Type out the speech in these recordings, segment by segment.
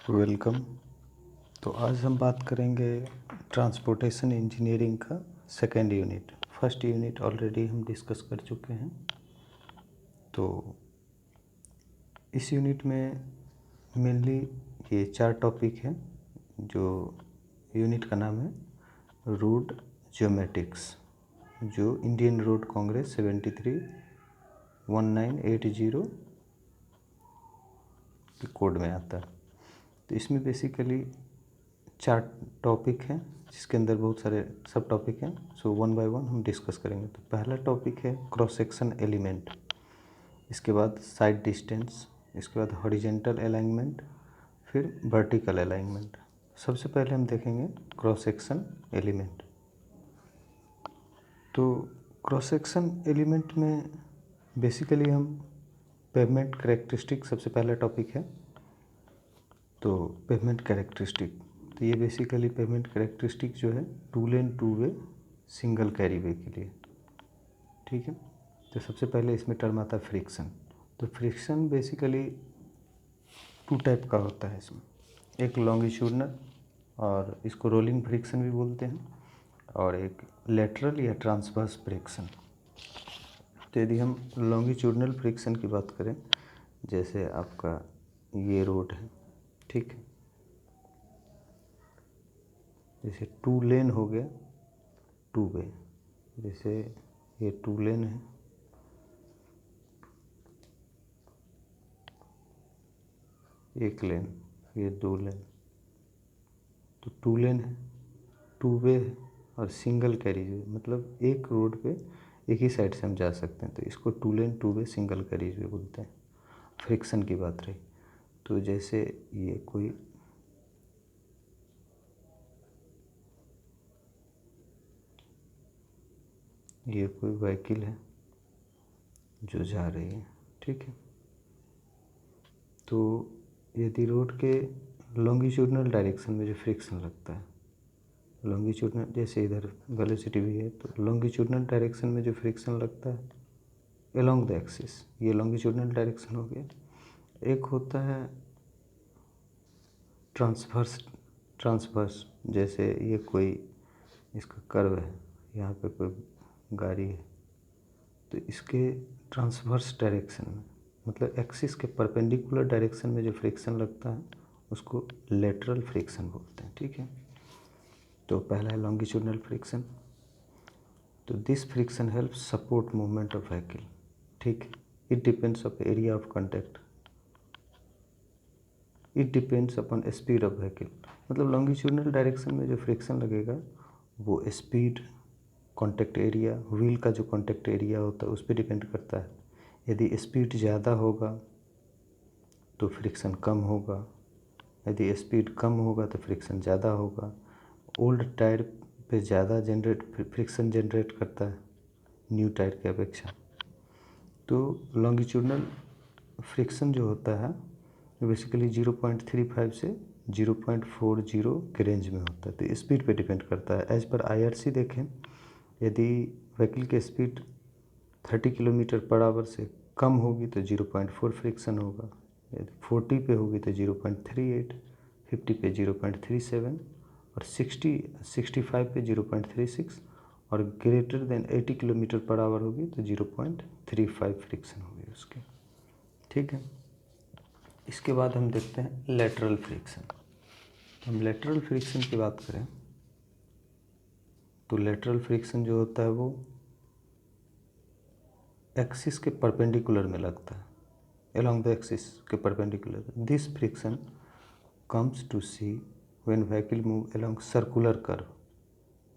Welcome. तो आज हम बात करेंगे ट्रांसपोर्टेशन इंजीनियरिंग का second unit. First unit already हम डिस्कस कर चुके हैं। तो इस यूनिट में मेनली ये 4 टॉपिक हैं। जो यूनिट का नाम है रोड ज्योमेटिक्स, जो इंडियन रोड कांग्रेस 73-1980 के कोड में आता है। तो इसमें बेसिकली 4 टॉपिक हैं, जिसके अंदर बहुत सारे सब टॉपिक हैं। सो वन बाय वन हम डिस्कस करेंगे। तो पहला टॉपिक है क्रॉस सेक्शन एलिमेंट, इसके बाद साइड डिस्टेंस, इसके बाद हॉरिजेंटल अलाइनमेंट, फिर वर्टिकल अलाइनमेंट। सबसे पहले हम देखेंगे क्रॉस सेक्शन एलिमेंट। तो क्रॉस सेक्शन एलिमेंट में बेसिकली हम पेवमेंट कैरेक्टरिस्टिक सबसे पहला टॉपिक है। तो पेवमेंट कैरेक्टरिस्टिक, तो ये बेसिकली पेवमेंट कैरेक्टरिस्टिक जो है two lane two way single carriageway के लिए, ठीक है। तो सबसे पहले इसमें टर्म आता है फ्रिक्शन। तो फ्रिक्शन बेसिकली 2 टाइप का होता है इसमें, एक लॉन्गिट्यूडनल और इसको रोलिंग फ्रिक्शन भी बोलते हैं, और एक लेटरल या ट्रांसवर्स फ्रिक्शन। तो यदि हम लॉन्गिट्यूडनल फ्रिक्शन की बात करें, जैसे आपका ये रोड है, ठीक है, जैसे 2 लेन हो गया 2 वे, जैसे ये 2 लेन है, एक लेन, ये 2 लेन, तो 2 लेन है, 2 वे है और सिंगल कैरीज वे, मतलब एक रोड पे एक ही साइड से हम जा सकते हैं। तो इसको 2 लेन 2 वे सिंगल कैरीज वे बोलते हैं। फ्रिक्शन की बात रही, तो जैसे ये कोई व्हीकल है जो जा रही है, ठीक है। तो यदि रोड के लॉन्गिट्यूडनल डायरेक्शन में जो फ्रिक्शन लगता है, लॉन्गिट्यूडनल, जैसे इधर वेलोसिटी भी है, तो लॉन्गिट्यूडनल डायरेक्शन में जो फ्रिक्शन लगता है अलोंग द एक्सिस, ये लॉन्गिट्यूडनल डायरेक्शन हो गया। एक होता है ट्रांसवर्स, जैसे ये कोई इसका कर्व है, यहाँ पे कोई गाड़ी है, तो इसके ट्रांसवर्स डायरेक्शन में, मतलब एक्सिस के परपेंडिकुलर डायरेक्शन में जो फ्रिक्शन लगता है उसको लेटरल फ्रिक्शन बोलते हैं, ठीक है। तो पहला है लॉन्गिट्यूडनल फ्रिक्शन। तो this friction help support movement of vehicle, ठीक। It depends of area of contact, it depends upon speed of vehicle. मतलब लॉन्गिट्यूडनल डायरेक्शन में जो फ्रिक्शन लगेगा वो स्पीड, कॉन्टैक्ट एरिया, व्हील का जो कॉन्टैक्ट एरिया होता है उस पर डिपेंड करता है। यदि स्पीड ज़्यादा होगा तो फ्रिक्शन कम होगा, यदि स्पीड कम होगा तो फ्रिक्शन ज़्यादा होगा। ओल्ड टायर पे ज़्यादा फ्रिक्शन जनरेट करता है न्यू टायर की अपेक्षा। तो लॉन्गिट्यूडनल फ्रिक्शन जो होता है बेसिकली 0.35 से 0.40 के रेंज में होता है। तो स्पीड पे डिपेंड करता है। एज पर IRC देखें, यदि व्हीकल की स्पीड 30 किलोमीटर पर आवर से कम होगी तो 0.4 फ्रिक्शन होगा, यदि 40 पे होगी तो 0.38, 50 पे 0.37 और 65 पे 0.36 और greater than 80 kilometre per hour होगी तो 0.35 फ्रिक्शन होगी उसकी, ठीक है। इसके बाद हम देखते हैं लेटरल फ्रिक्शन। हम लेटरल फ्रिक्शन की बात करें तो लेटरल फ्रिक्शन जो होता है वो एक्सिस के परपेंडिकुलर में लगता है, अलोंग द एक्सिस के perpendicular. This friction comes to see when vehicle move along circular curve,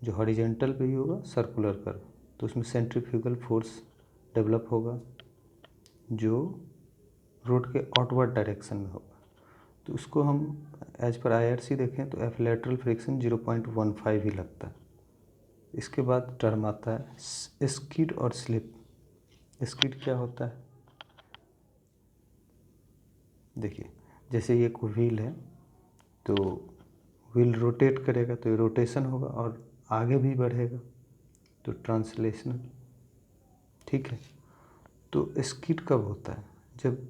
जो हॉरिजेंटल पे ही होगा सर्कुलर कर्व, तो उसमें सेंट्रीफ्यूगल फोर्स डेवलप होगा जो रोड के आउटवर्ड डायरेक्शन में होगा। तो उसको हम एज पर IRC देखें तो एफ लेटरल फ्रिक्शन 0.15 ही लगता है। इसके बाद टर्म आता है स्किड और स्लिप। स्किड क्या होता है, देखिए जैसे ये कोई व्हील है तो व्हील रोटेट करेगा तो ये रोटेशन होगा और आगे भी बढ़ेगा, तो ट्रांसलेशनल, ठीक है। तो स्किड कब होता है, जब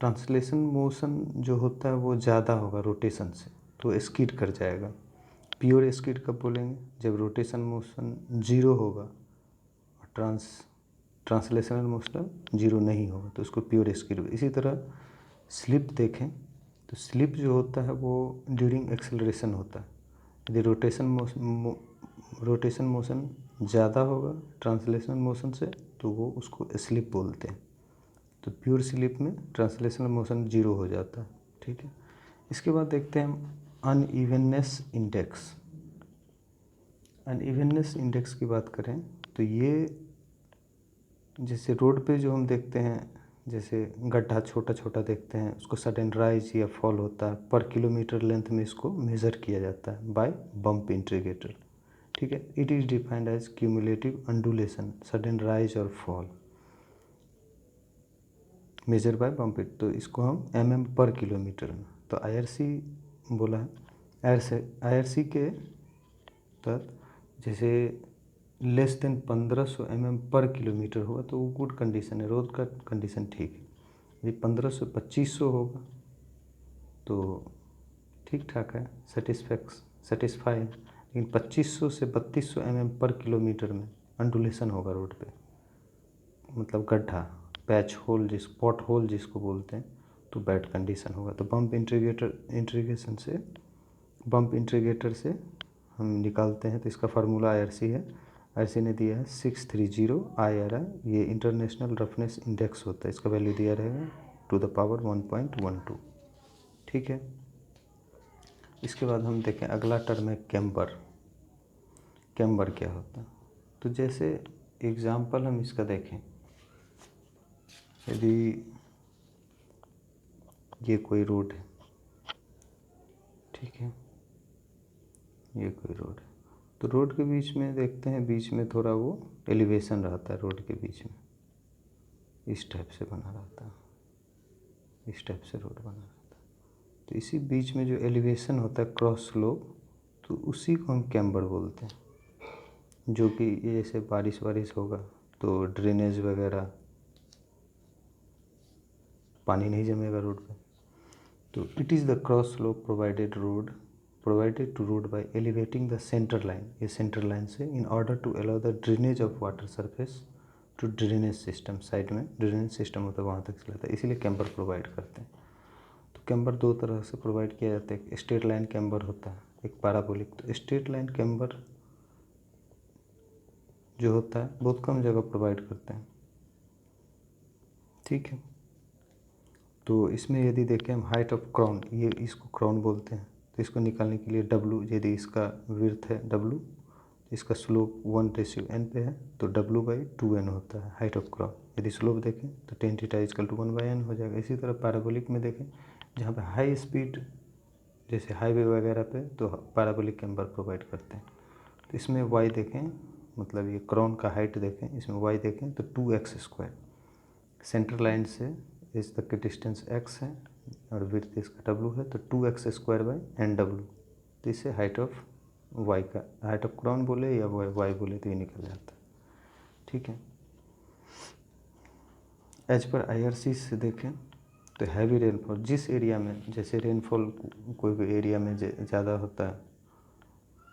ट्रांसलेशन मोशन जो होता है वो ज़्यादा होगा रोटेशन से, तो स्किड कर जाएगा। प्योर स्किड कब बोलेंगे? जब रोटेशन मोशन जीरो होगा और ट्रांसलेशनल मोशन जीरो नहीं होगा, तो उसको प्योर स्किड। इसी तरह स्लिप देखें तो स्लिप जो होता है वो ड्यूरिंग एक्सेलरेशन होता है। यदि रोटेशन मोशन ज़्यादा होगा ट्रांसलेशनल मोशन से, तो वो उसको स्लिप बोलते हैं। तो प्योर स्लिप में ट्रांसलेशनल मोशन जीरो हो जाता है। ठीक है, इसके बाद देखते हैं हम अनइवननेस इंडेक्स। अनइवननेस इंडेक्स की बात करें तो ये जैसे रोड पे जो हम देखते हैं, जैसे गड्ढा छोटा छोटा देखते हैं, उसको सडन राइज या फॉल होता है, पर किलोमीटर लेंथ में इसको मेज़र किया जाता है बाय बम्प इंटीग्रेटर। ठीक है, it is defined as cumulative undulation, sudden rise और fall measure by bump it. तो इसको हम mm पर किलोमीटर में, तो IRC बोला है। IRC के तहत जैसे लेस देन 1500 mm पर किलोमीटर होगा तो वो गुड कंडीशन है, रोड का कंडीशन ठीक है। यदि 1500 2500 होगा तो ठीक ठाक है, सेटिस्फाई है। लेकिन 2500 से 3200 mm पर किलोमीटर में अंडुलेशन होगा रोड पे, मतलब गड्ढा, पैच होल, पॉट होल जिसको बोलते हैं, तो बैड कंडीशन होगा। तो बम्प इंटीग्रेटर से हम निकालते हैं, तो इसका फार्मूला IRC है। IRC ने दिया है 630 IRI, ये इंटरनेशनल रफनेस इंडेक्स होता है, इसका वैल्यू दिया रहेगा 1/1.12। ठीक है, इसके बाद हम देखें अगला टर्म है कैम्बर। कैम्बर क्या होता है? तो जैसे एग्जाम्पल हम इसका देखें, यदि ये कोई रोड है, ठीक है, ये कोई रोड है, तो रोड के बीच में देखते हैं, बीच में थोड़ा वो एलिवेशन रहता है, रोड के बीच में इस टाइप से बना रहता है, इस टाइप से रोड बना रहता है। तो इसी बीच में जो एलिवेशन होता है क्रॉस स्लोप, तो उसी को हम कैम्बर बोलते हैं। जो कि जैसे बारिश होगा तो ड्रेनेज वगैरह, पानी नहीं जमेगा रोड पे। तो it is the cross slope provided to road by elevating the centre line, ये सेंटर लाइन से, in order to allow the drainage of water surface to drainage system. Side में ड्रेनेज सिस्टम होता है, वहाँ तक चलाता है, इसीलिए कैम्बर प्रोवाइड करते हैं। तो कैम्बर दो तरह से प्रोवाइड किया जाता है, एक स्ट्रेट लाइन कैम्बर होता है, एक पैराबोलिक। तो स्ट्रेट लाइन कैम्बर जो होता है बहुत कम जगह प्रोवाइड करते हैं। ठीक है, तो इसमें यदि देखें हम हाइट ऑफ क्राउन, ये इसको क्राउन बोलते हैं, तो इसको निकालने के लिए W, यदि इसका विड्थ है W, इसका स्लोप 1:n पे है, तो W/2n होता है हाइट ऑफ क्राउन। यदि स्लोप देखें तो tan θ = 1/n हो जाएगा। इसी तरह पैराबोलिक में देखें, जहाँ पे हाई स्पीड जैसे हाईवे वगैरह पे, तो पैराबोलिक कैम्बर प्रोवाइड करते हैं। तो इसमें y देखें, मतलब ये क्राउन का हाइट देखें, इसमें y देखें तो 2x², सेंटर लाइन से इस तक की डिस्टेंस x है और विड्थ इसका w है, तो 2x² तो इससे हाइट ऑफ y का, हाइट ऑफ क्राउन बोले या y बोले तो ये निकल जाता है। ठीक है, एज पर IRC से देखें तो हैवी रेनफॉल, जिस एरिया में, जैसे रेनफॉल कोई एरिया में ज़्यादा होता है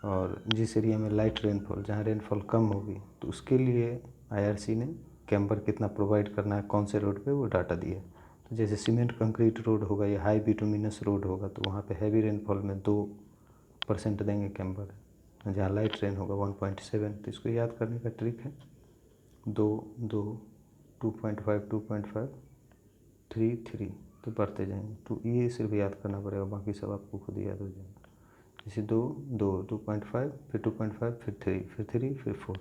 और जिस एरिया में लाइट रेनफॉल, जहाँ रेनफॉल कम होगी, तो उसके लिए IRC ने कैम्बर कितना प्रोवाइड करना है कौन से रोड पे, वो डाटा दिया है। तो जैसे सीमेंट कंक्रीट रोड होगा या हाई बिटुमिनस रोड होगा, तो वहाँ पे हैवी रेनफॉल में 2% देंगे कैम्बर, जहाँ लाइट रेन होगा 1.7। तो इसको याद करने का ट्रिक है 2.5 3 3, तो बढ़ते जाएंगे। तो ये सिर्फ याद करना पड़ेगा, बाकी सब आपको खुद याद हो जाएगा। जैसे 2.5, फिर 2.5, फिर 3, फिर 3, फिर 4।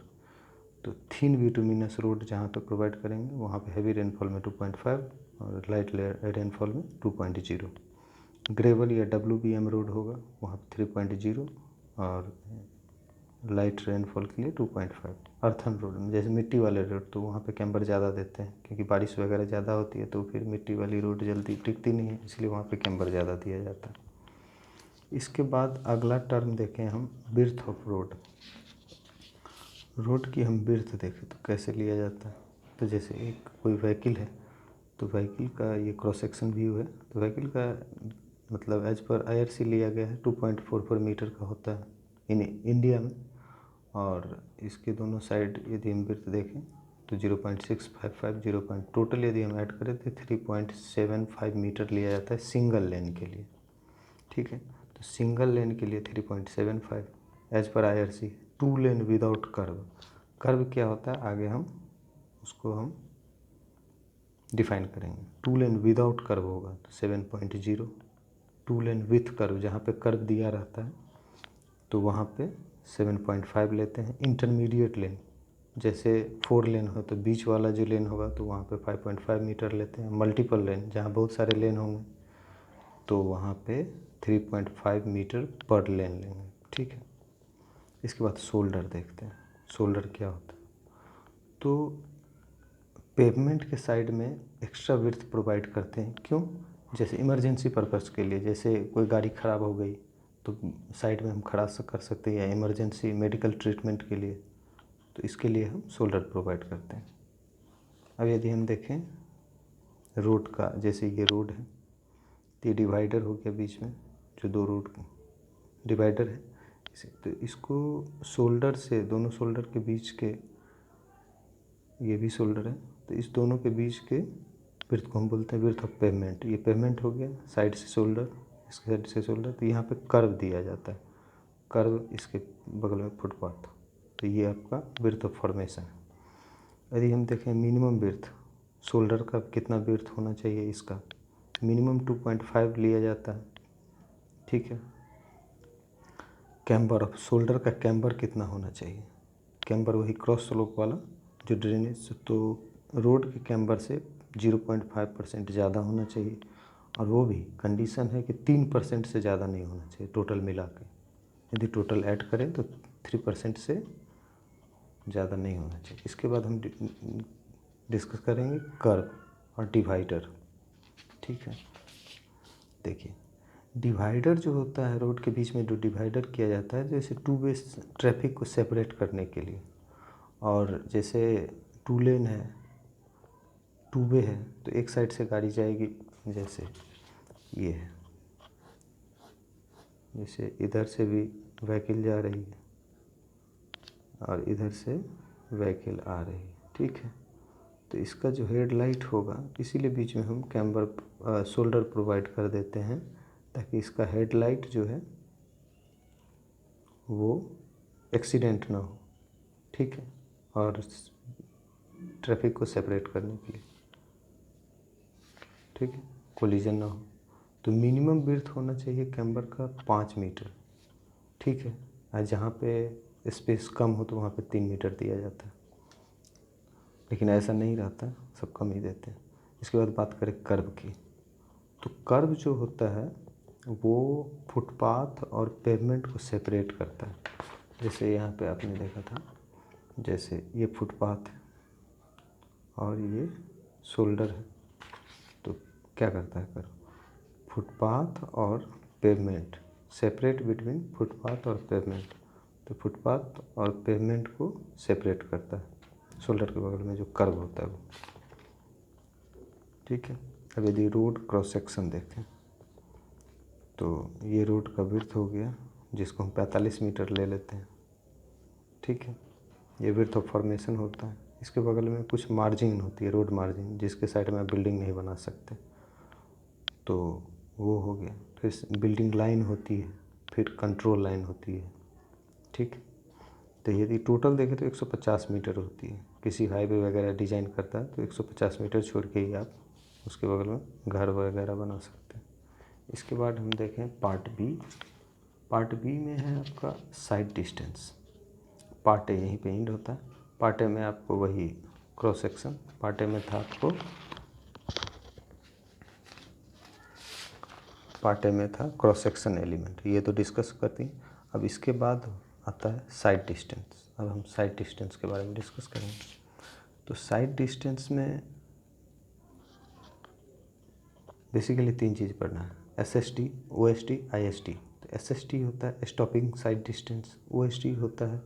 तो थिन बिटुमिनस रोड जहाँ पे प्रोवाइड करेंगे, वहाँ पे हैवी रेनफॉल में 2.5 और लाइट रेनफॉल में 2.0। ग्रेवल या WBM रोड होगा, वहाँ पे 3.0 और लाइट रेनफॉल के लिए 2.5। अर्थन रोड में, जैसे मिट्टी वाले रोड, तो वहाँ पे कैम्बर ज़्यादा देते हैं, क्योंकि बारिश वगैरह ज़्यादा होती है, तो फिर मिट्टी वाली रोड जल्दी टिकती नहीं है, इसलिए वहाँ पे कैम्बर ज़्यादा दिया जाता है। इसके बाद अगला टर्म देखें हम, विड्थ ऑफ रोड। रोड की हम विड्थ देखें तो कैसे लिया जाता है, तो जैसे एक कोई व्हीकल है, तो व्हीकल का ये क्रॉस सेक्शन व्यू है। तो व्हीकल का मतलब एज पर IRC लिया गया है 2.44 मीटर का होता है इन इंडिया में। और इसके दोनों साइड यदि हम विड्थ देखें तो 0.655 टोटल यदि हम ऐड करें तो 3.75 मीटर लिया जाता है सिंगल लेन के लिए। ठीक है, तो सिंगल लेन के लिए 3.75 एज पर IRC। 2 lane without curve, curve क्या होता है आगे हम उसको हम डिफाइन करेंगे। 2 लेन विदाउट कर्व होगा तो 7.0। 2 लेन विथ कर्व, जहाँ पे कर्व दिया रहता है तो वहाँ पे 7.5 लेते हैं। इंटरमीडिएट लेन जैसे 4 लेन हो तो बीच वाला जो लेन होगा तो वहाँ पे 5.5 मीटर लेते हैं। मल्टीपल लेन जहाँ बहुत सारे लेन होंगे तो वहाँ पे 3.5 मीटर पर लेन लेंगे। ठीक है, इसके बाद शोल्डर देखते हैं। शोल्डर क्या होता है? तो पेवमेंट के साइड में एक्स्ट्रा विड्थ प्रोवाइड करते हैं। क्यों? जैसे इमरजेंसी पर्पस के लिए, जैसे कोई गाड़ी ख़राब हो गई तो साइड में हम खड़ा कर सकते हैं, या इमरजेंसी मेडिकल ट्रीटमेंट के लिए, तो इसके लिए हम शोल्डर प्रोवाइड करते हैं। अब यदि हम देखें रोड का, जैसे ये रोड है तो ये डिवाइडर हो गया बीच में, जो 2 रोड डिवाइडर है तो इसको शोल्डर से, दोनों शोल्डर के बीच के, ये भी शोल्डर है तो इस दोनों के बीच के विड्थ को हम बोलते हैं विड्थ ऑफ पेवमेंट। ये पेवमेंट हो गया, साइड से शोल्डर, इसके साइड से शोल्डर, तो यहाँ पे कर्व दिया जाता है। कर्व इसके बगल में फुटपाथ, तो ये आपका विड्थ ऑफ फॉर्मेशन है। यदि हम देखें मिनिमम विड्थ शोल्डर का कितना विड्थ होना चाहिए, इसका मिनिमम 2.5 लिया जाता है। ठीक है, कैम्बर ऑफ शोल्डर का कैम्बर कितना होना चाहिए? कैम्बर वही क्रॉस स्लोप वाला जो ड्रेनेज, तो रोड के कैम्बर से 0.5% ज़्यादा होना चाहिए। और वो भी कंडीशन है कि 3% से ज़्यादा नहीं होना चाहिए टोटल मिला के। यदि टोटल ऐड करें तो 3% से ज़्यादा नहीं होना चाहिए। इसके बाद हम डिस्कस करेंगे कर्व और डिवाइडर। ठीक है, देखिए डिवाइडर जो होता है, रोड के बीच में जो डिवाइडर किया जाता है, जैसे 2 वे ट्रैफिक को सेपरेट करने के लिए। और जैसे 2 लेन है, 2 वे है तो एक साइड से गाड़ी जाएगी, जैसे ये है, जैसे इधर से भी व्हीकल जा रही है और इधर से व्हीकल आ रही है। ठीक है, तो इसका जो हेडलाइट होगा, इसीलिए बीच में हम कैम्बर शोल्डर प्रोवाइड कर देते हैं ताकि इसका हेडलाइट जो है वो एक्सीडेंट ना हो। ठीक है, और ट्रैफिक को सेपरेट करने के लिए, ठीक है, कोलिजन ना हो। तो मिनिमम विड्थ होना चाहिए कैम्बर का 5 मीटर। ठीक है, और जहाँ पे स्पेस कम हो तो वहाँ पे 3 मीटर दिया जाता है, लेकिन ऐसा नहीं रहता, सब कम ही देते हैं। इसके बाद बात करें कर्व की, तो कर्व जो होता है वो फुटपाथ और पेवमेंट को सेपरेट करता है। जैसे यहाँ पे आपने देखा था, जैसे ये फुटपाथ है और ये शोल्डर है, तो क्या करता है कर्व? फुटपाथ और पेवमेंट, सेपरेट बिटवीन फुटपाथ और पेवमेंट, तो फुटपाथ और पेवमेंट को सेपरेट करता है शोल्डर के बगल में जो कर्व होता है वो। ठीक है, अब यदि रोड क्रॉस सेक्शन देखें तो ये रोड का विड्थ हो गया, जिसको हम 45 मीटर ले लेते हैं। ठीक है, ये विड्थ ऑफ फॉर्मेशन होता है। इसके बगल में कुछ मार्जिन होती है, रोड मार्जिन, जिसके साइड में आप बिल्डिंग नहीं बना सकते, तो वो हो गया। फिर बिल्डिंग लाइन होती है, फिर कंट्रोल लाइन होती है। ठीक, तो यदि टोटल देखें तो 150 मीटर होती है। किसी हाईवे वगैरह डिज़ाइन करता है तो 150 मीटर छोड़ के ही आप उसके बगल में घर वगैरह बना सकते हैं। इसके बाद हम देखें पार्ट बी। पार्ट बी में है आपका साइड डिस्टेंस। पार्ट ए यहीं पे एंड होता है। पार्ट ए में आपको वही क्रॉस सेक्शन, पार्ट ए में था आपको, पार्ट ए में था क्रॉस सेक्शन एलिमेंट, ये तो डिस्कस करती हैं। अब इसके बाद आता है साइड डिस्टेंस। अब हम साइड डिस्टेंस के बारे में डिस्कस करेंगे। तो साइड डिस्टेंस में बेसिकली 3 चीज़ पढ़ना है, SST, OST, IST। तो SST होता है स्टॉपिंग साइड डिस्टेंस, OST होता है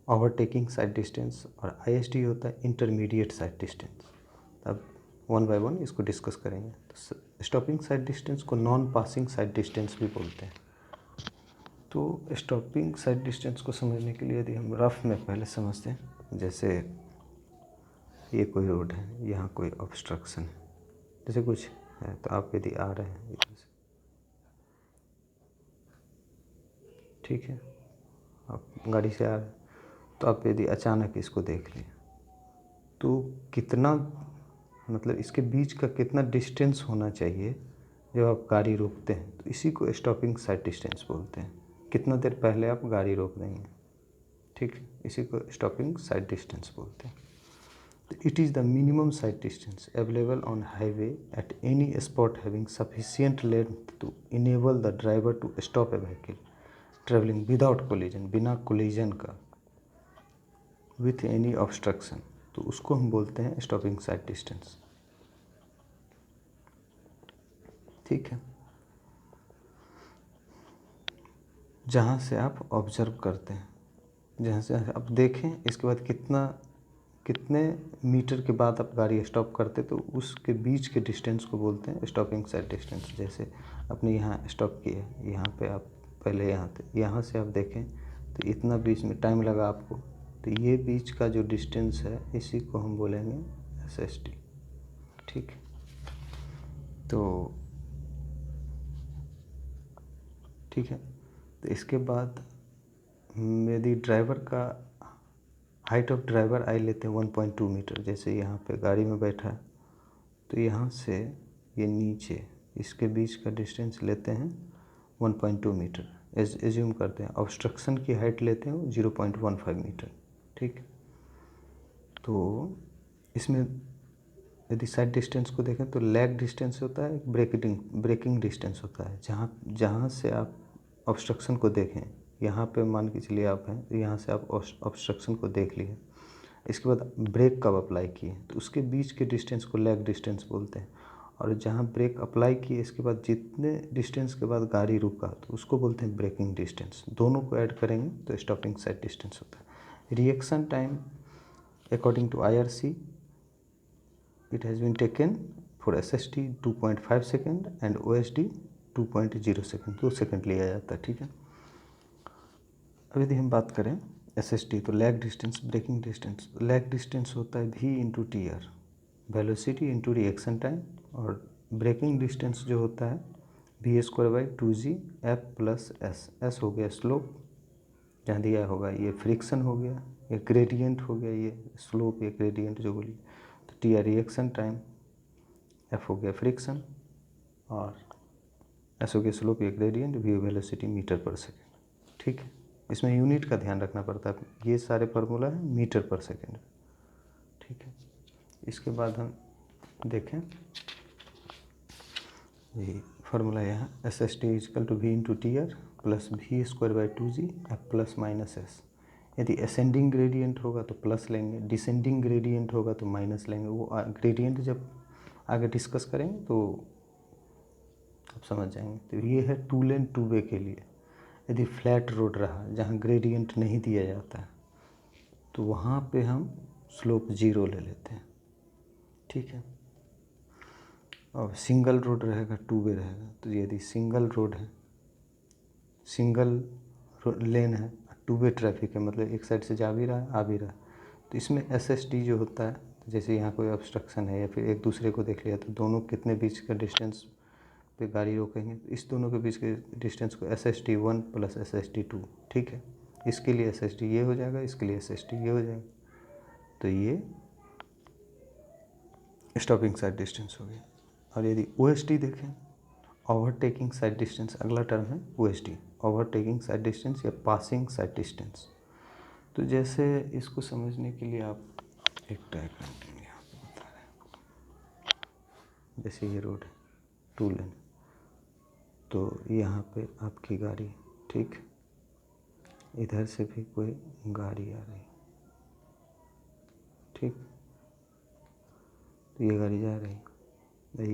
ओवरटेकिंग साइड डिस्टेंस, और IST होता है इंटरमीडिएट साइड डिस्टेंस। अब वन बाय वन इसको डिस्कस करेंगे। तो स्टॉपिंग साइड डिस्टेंस को नॉन पासिंग साइड डिस्टेंस भी बोलते हैं। तो स्टॉपिंग साइड डिस्टेंस को समझने के लिए यदि हम रफ में पहले समझते हैं, जैसे ये कोई रोड है, यहाँ कोई ऑब्स्ट्रक्शन है, जैसे कुछ है, तो आप यदि आ रहे हैं इधर से, ठीक है, आप गाड़ी से आ रहे हैं, तो आप यदि अचानक इसको देख लें तो कितना, मतलब इसके बीच का कितना डिस्टेंस होना चाहिए जब आप गाड़ी रोकते हैं, तो इसी को स्टॉपिंग साइड डिस्टेंस बोलते हैं। कितना देर पहले आप गाड़ी रोक देंगे, ठीक है, इसी को स्टॉपिंग साइड डिस्टेंस बोलते हैं। तो it is the minimum sight distance available on highway at any spot having sufficient length to enable the driver to stop a vehicle travelling without collision, बिना कोलिजन का, विथ एनी ऑब्स्ट्रक्शन, तो उसको हम बोलते हैं स्टॉपिंग साइड डिस्टेंस। ठीक है, जहाँ से आप ऑब्जर्व करते हैं, जहाँ से आप देखें, इसके बाद कितने मीटर के बाद आप गाड़ी स्टॉप करते, तो उसके बीच के डिस्टेंस को बोलते हैं स्टॉपिंग साइड डिस्टेंस। जैसे आपने यहाँ स्टॉप किया, यहाँ पे आप पहले यहाँ थे, यहाँ से आप देखें तो इतना बीच में टाइम लगा आपको, तो ये बीच का जो डिस्टेंस है इसी को हम बोलेंगे SST। ठीक है, तो ठीक है, तो इसके बाद यदि ड्राइवर का हाइट ऑफ ड्राइवर आई लेते हैं 1.2 मीटर, जैसे यहाँ पे गाड़ी में बैठा है, तो यहाँ से ये नीचे इसके बीच का डिस्टेंस लेते हैं 1.2 मीटर, एज्यूम करते हैं। ऑब्स्ट्रक्शन की हाइट लेते हैं 0.15 मीटर। ठीक, तो इसमें यदि साइड डिस्टेंस को देखें तो लैग डिस्टेंस होता है, ब्रेकिंग डिस्टेंस होता है। जहाँ से आप ऑब्स्ट्रक्शन को देखें, यहाँ पे मान के चलिए आप हैं, तो यहाँ से आप ऑब्स्ट्रक्शन को देख लिए, इसके बाद ब्रेक कब अप्लाई किए, तो उसके बीच के डिस्टेंस को लैग डिस्टेंस बोलते हैं। और जहाँ ब्रेक अप्लाई किए इसके बाद जितने डिस्टेंस के बाद गाड़ी रुका, तो उसको बोलते हैं ब्रेकिंग डिस्टेंस। दोनों को ऐड करेंगे तो स्टॉपिंग साइड डिस्टेंस होता है। Reaction time according to IRC it has been taken for SST 2.5 second and OSD 2.0 second, 2 second लिया जाता है। ठीक है, अब यदि हम बात करें SST, तो lag distance, braking distance, lag distance होता है V/TR, velocity into reaction time, और ब्रेकिंग डिस्टेंस जो होता है V²/2G F + S। S हो गया स्लोप, जहाँ दिया होगा, ये फ्रिक्शन हो गया, ये ग्रेडियंट हो गया, ये स्लोप, ये ग्रेडियंट जो बोलिए, तो TR रिएक्शन टाइम, F हो गया फ्रिक्शन, और S हो गया स्लोप, ये ग्रेडियंट, V वेलोसिटी मीटर पर सेकेंड। ठीक है, इसमें यूनिट का ध्यान रखना पड़ता है, ये सारे फार्मूला है मीटर पर सेकेंड। ठीक है, इसके बाद हम देखें ये फार्मूला यहाँ SST = V/TR + V²/2G F ± S। यदि असेंडिंग ग्रेडियंट होगा तो प्लस लेंगे, डिसेंडिंग ग्रेडियंट होगा तो माइनस लेंगे। वो ग्रेडियंट जब आगे डिस्कस करेंगे तो आप समझ जाएंगे। तो ये है 2 लेन 2 वे के लिए। यदि फ्लैट रोड रहा जहाँ ग्रेडियंट नहीं दिया जाता है, तो वहाँ पे हम स्लोप 0 ले लेते हैं। ठीक है, और सिंगल रोड रहेगा, 2 वे रहेगा, तो यदि सिंगल रोड है, सिंगल लेन है, 2 वे ट्रैफिक है, मतलब एक साइड से जा भी रहा है, आ भी रहा है, तो इसमें SST जो होता है, जैसे यहाँ कोई ऑब्स्ट्रक्शन है या फिर एक दूसरे को देख लिया, तो दोनों कितने बीच का डिस्टेंस पे गाड़ी रोकेंगे, तो इस दोनों के बीच के डिस्टेंस को SST1 + SST2। ठीक है, इसके लिए SST ये हो जाएगा, इसके लिए SST ये हो जाएगा, तो ये स्टॉपिंग साइड डिस्टेंस हो गया। और यदि OSD देखें, ओवरटेकिंग साइड डिस्टेंस, अगला टर्म है OSD, ओवरटेकिंग साइड डिस्टेंस या पासिंग साइड डिस्टेंस। तो जैसे इसको समझने के लिए आप एक डायग्राम यहाँ पे बता रहे हैं, जैसे ये रोड है 2 लेन, तो यहाँ पे आपकी गाड़ी, ठीक, इधर से भी कोई गाड़ी आ रही, ठीक, तो ये गाड़ी जा रही,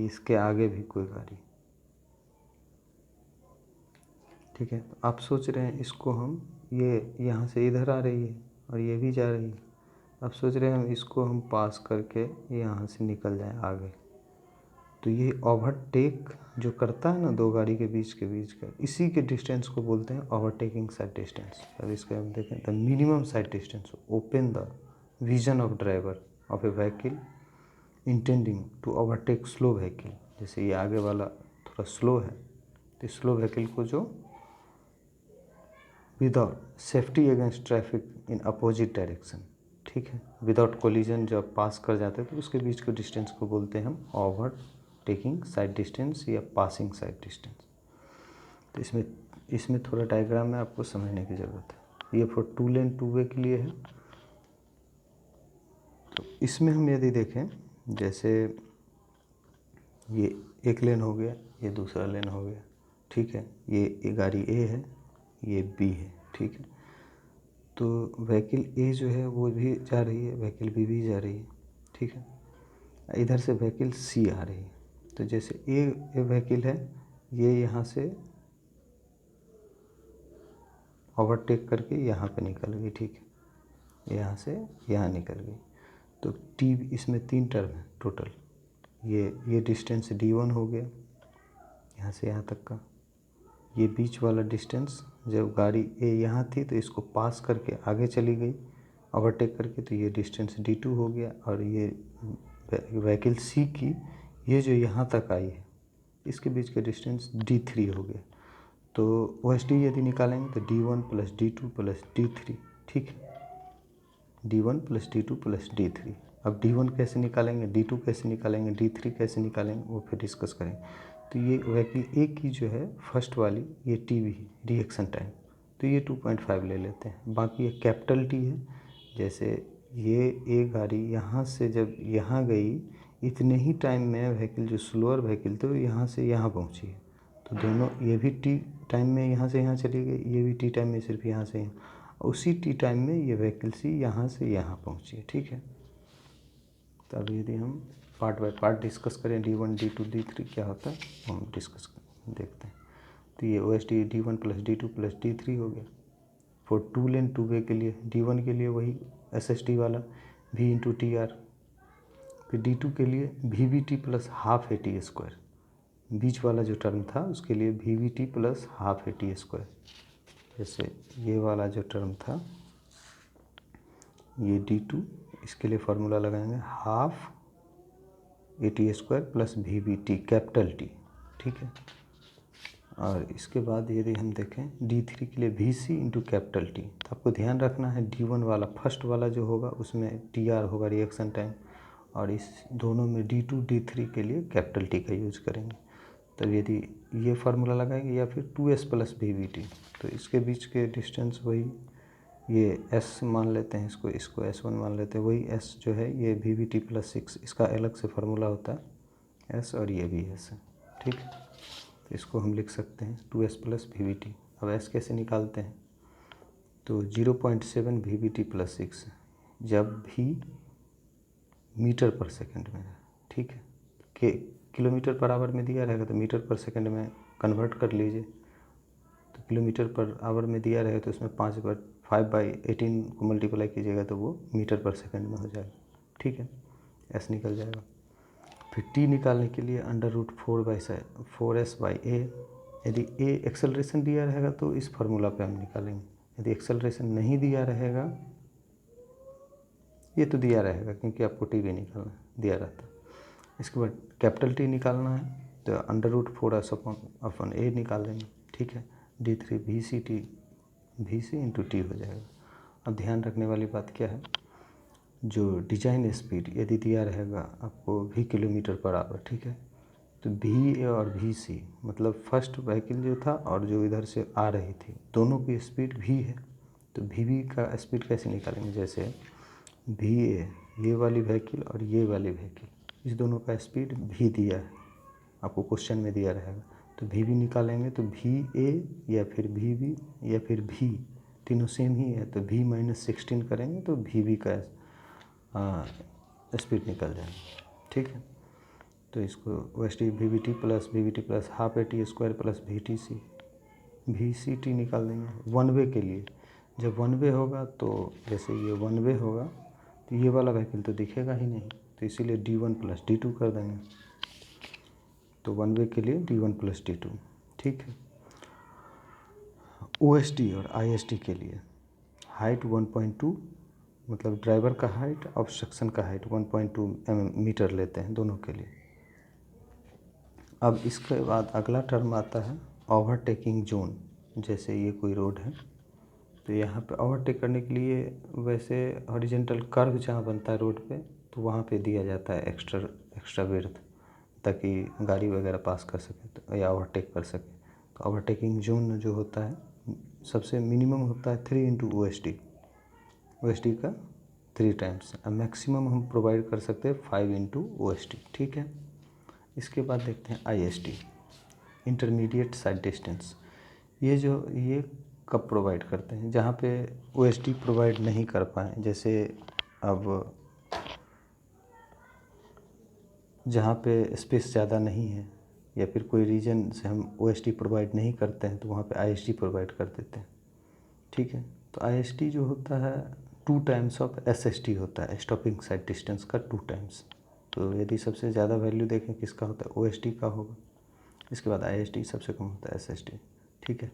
इसके आगे भी कोई गाड़ी, ठीक है। तो आप सोच रहे हैं इसको हम, ये यहाँ से इधर आ रही है और ये भी जा रही है, आप सोच रहे हैं हम इसको हम पास करके यहाँ से निकल जाएं आगे, तो ये ओवरटेक जो करता है ना दो गाड़ी के बीच का, इसी के डिस्टेंस को बोलते हैं ओवरटेकिंग साइड डिस्टेंस। अब इसको हम देखें, the minimum sight distance open the vision of driver of a vehicle intending to overtake slow vehicle. जैसे ये आगे वाला थोड़ा स्लो है, तो स्लो व्हीकल को जो without safety against traffic in opposite direction, ठीक है, विदाउट कोलिजन जब पास कर जाते हैं तो उसके बीच के डिस्टेंस को बोलते हैं हम ओवरटेकिंग साइड डिस्टेंस या पासिंग साइड डिस्टेंस। तो इसमें थोड़ा डायग्राम में आपको समझने की ज़रूरत है। ये फॉर टू लेन टू वे के लिए है। तो इसमें हम यदि देखें, जैसे ये एक लेन हो गया, ये दूसरा लेन हो गया, ठीक है, ये गाड़ी ए है, ये बी है, ठीक है। तो व्हीकल ए जो है वो भी जा रही है, व्हीकल बी भी जा रही है, ठीक है। इधर से व्हीकल सी आ रही है। तो जैसे ए व्हीकल है, ये यहाँ से ओवरटेक करके यहाँ पे निकल गई, ठीक है, यहाँ से यहाँ निकल गई। तो टी, इसमें 3 टर्म है टोटल। ये डिस्टेंस D1 हो गया यहाँ से यहाँ तक का। ये बीच वाला डिस्टेंस, जब गाड़ी ए यहाँ थी तो इसको पास करके आगे चली गई ओवरटेक करके, तो ये डिस्टेंस D2 हो गया। और ये व्हीकल सी की ये जो यहाँ तक आई है, इसके बीच का डिस्टेंस D3 हो गया। तो OSD यदि निकालेंगे तो D1 + D2 + D3, ठीक है, D1 + D2 + D3। अब D1 कैसे निकालेंगे, D2 कैसे निकालेंगे, D3 कैसे निकालेंगे, वो फिर डिस्कस करेंगे। तो ये व्हीकल ए की जो है फर्स्ट वाली, ये TB रिएक्शन टाइम, तो ये 2.5 ले लेते हैं। बाकी ये कैपिटल T है। जैसे ये ए गाड़ी यहाँ से जब यहाँ गई, इतने ही टाइम में व्हीकल जो स्लोअर व्हीकल तो यहाँ से यहाँ पहुँची है। तो दोनों, ये भी T टाइम में यहाँ से यहाँ चली गई, ये भी T टाइम में सिर्फ यहाँ से यहाँ, उसी T टाइम में ये व्हीकल सी यहाँ से यहाँ पहुँची है, ठीक है। तो अब यदि हम पार्ट बाय पार्ट डिस्कस करें, D1 D2 D3 क्या होता है हम डिस्कस देखते हैं। तो ये OSD D1 + D2 + D3 हो गया। फॉर टू लेन टू वे के लिए D1 के लिए वही SST वाला V × TR, फिर D2 के लिए VVT + ½ AT², बीच वाला जो टर्म था उसके लिए VVT + ½ AT²। जैसे ये वाला जो टर्म था, ये D2, इसके लिए फार्मूला लगाएंगे ½ AT² + VVT कैपिटल T, ठीक है। और इसके बाद यदि हम देखें D3 के लिए VC × कैपिटल T, तो आपको ध्यान रखना है D1 वाला फर्स्ट वाला जो होगा उसमें TR होगा रिएक्शन टाइम, और इस दोनों में D2 D3 के लिए कैपिटल T का यूज़ करेंगे। तब यदि ये फार्मूला लगाएंगे या फिर 2S + VVT, तो इसके बीच के डिस्टेंस वही, ये S मान लेते हैं, इसको S1 मान लेते हैं। वही S जो है ये VVT + 6, इसका अलग से फार्मूला होता है S, और ये भी S है, ठीक है। तो इसको हम लिख सकते हैं 2S + VVT। अब S कैसे निकालते हैं, तो 0.7 VVT + 6 जब भी मीटर/सेकंड में है, ठीक है, कि km/h में दिया रहेगा तो मीटर/सेकंड में कन्वर्ट कर लीजिए। तो km/h में दिया रहेगा तो उसमें 5/18 को मल्टीप्लाई कीजिएगा तो वो मीटर/सेकंड में हो जाएगा, ठीक है, S निकल जाएगा। फिर T निकालने के लिए √4S/A। यदि A एक्सेलरेशन दिया रहेगा तो इस फार्मूला पे हम निकालेंगे। यदि एक्सेलरेशन नहीं दिया रहेगा, ये तो दिया रहेगा क्योंकि आपको T भी निकालना दिया रहता है। इसके बाद कैपिटल T निकालना है तो √4S/A निकाल देंगे, ठीक है। D3 VC × T हो जाएगा। अब ध्यान रखने वाली बात क्या है, जो डिजाइन स्पीड यदि दिया रहेगा आपको V km/h, ठीक है, तो VA और VC मतलब फर्स्ट व्हीकल जो था और जो इधर से आ रही थी, दोनों की स्पीड V है। तो VB का स्पीड कैसे निकालेंगे, जैसे VA ये वाली व्हीकल और ये वाली व्हीकल, इस दोनों का स्पीड V दिया है, आपको क्वेश्चन में दिया रहेगा। तो VB निकालेंगे तो VA या फिर VB या फिर V, तीनों सेम ही है, तो V - 16 करेंगे तो VB का स्पीड निकल जाएगा, ठीक है। तो इसको OSD VVT + VVT + ½ AT² + VTC VCT निकाल देंगे। वन वे के लिए जब वन वे होगा तो जैसे ये वन वे होगा तो ये वाला व्हीकल तो दिखेगा ही नहीं, तो इसीलिए D1 + D2 कर देंगे। तो वन वे के लिए D1 + D2, ठीक है। OSD और ISD के लिए हाइट 1.2, मतलब ड्राइवर का हाइट, ऑब्स्ट्रक्शन का हाइट 1.2 मीटर लेते हैं दोनों के लिए। अब इसके बाद अगला टर्म आता है ओवरटेकिंग जोन। जैसे ये कोई रोड है तो यहाँ पे ओवरटेक करने के लिए वैसे हॉरिजेंटल कर्व जहाँ बनता है रोड पे, तो वहाँ पे दिया जाता है एक्स्ट्रा विड्थ, ताकि गाड़ी वगैरह पास कर सके तो या ओवरटेक कर सके। तो ओवरटेकिंग जोन जो होता है सबसे मिनिमम होता है 3 × OSD का 3 टाइम्स, और मैक्सिमम हम प्रोवाइड कर सकते हैं 5 × OSD, ठीक है। इसके बाद देखते हैं ISD, इंटरमीडिएट साइड डिस्टेंस। ये कब प्रोवाइड करते हैं, जहाँ पे OSD प्रोवाइड नहीं कर पाए, जैसे अब जहाँ पे स्पेस ज़्यादा नहीं है या फिर कोई रीजन से हम OSD प्रोवाइड नहीं करते हैं, तो वहाँ पे ISD प्रोवाइड कर देते हैं, ठीक है। तो ISD जो होता है 2 टाइम्स ऑफ SSD होता है, स्टॉपिंग साइड डिस्टेंस का 2 टाइम्स। तो यदि सबसे ज़्यादा वैल्यू देखें किसका होता है, OSD का होगा। इसके बाद ISD, सबसे कम होता है SSD, ठीक है।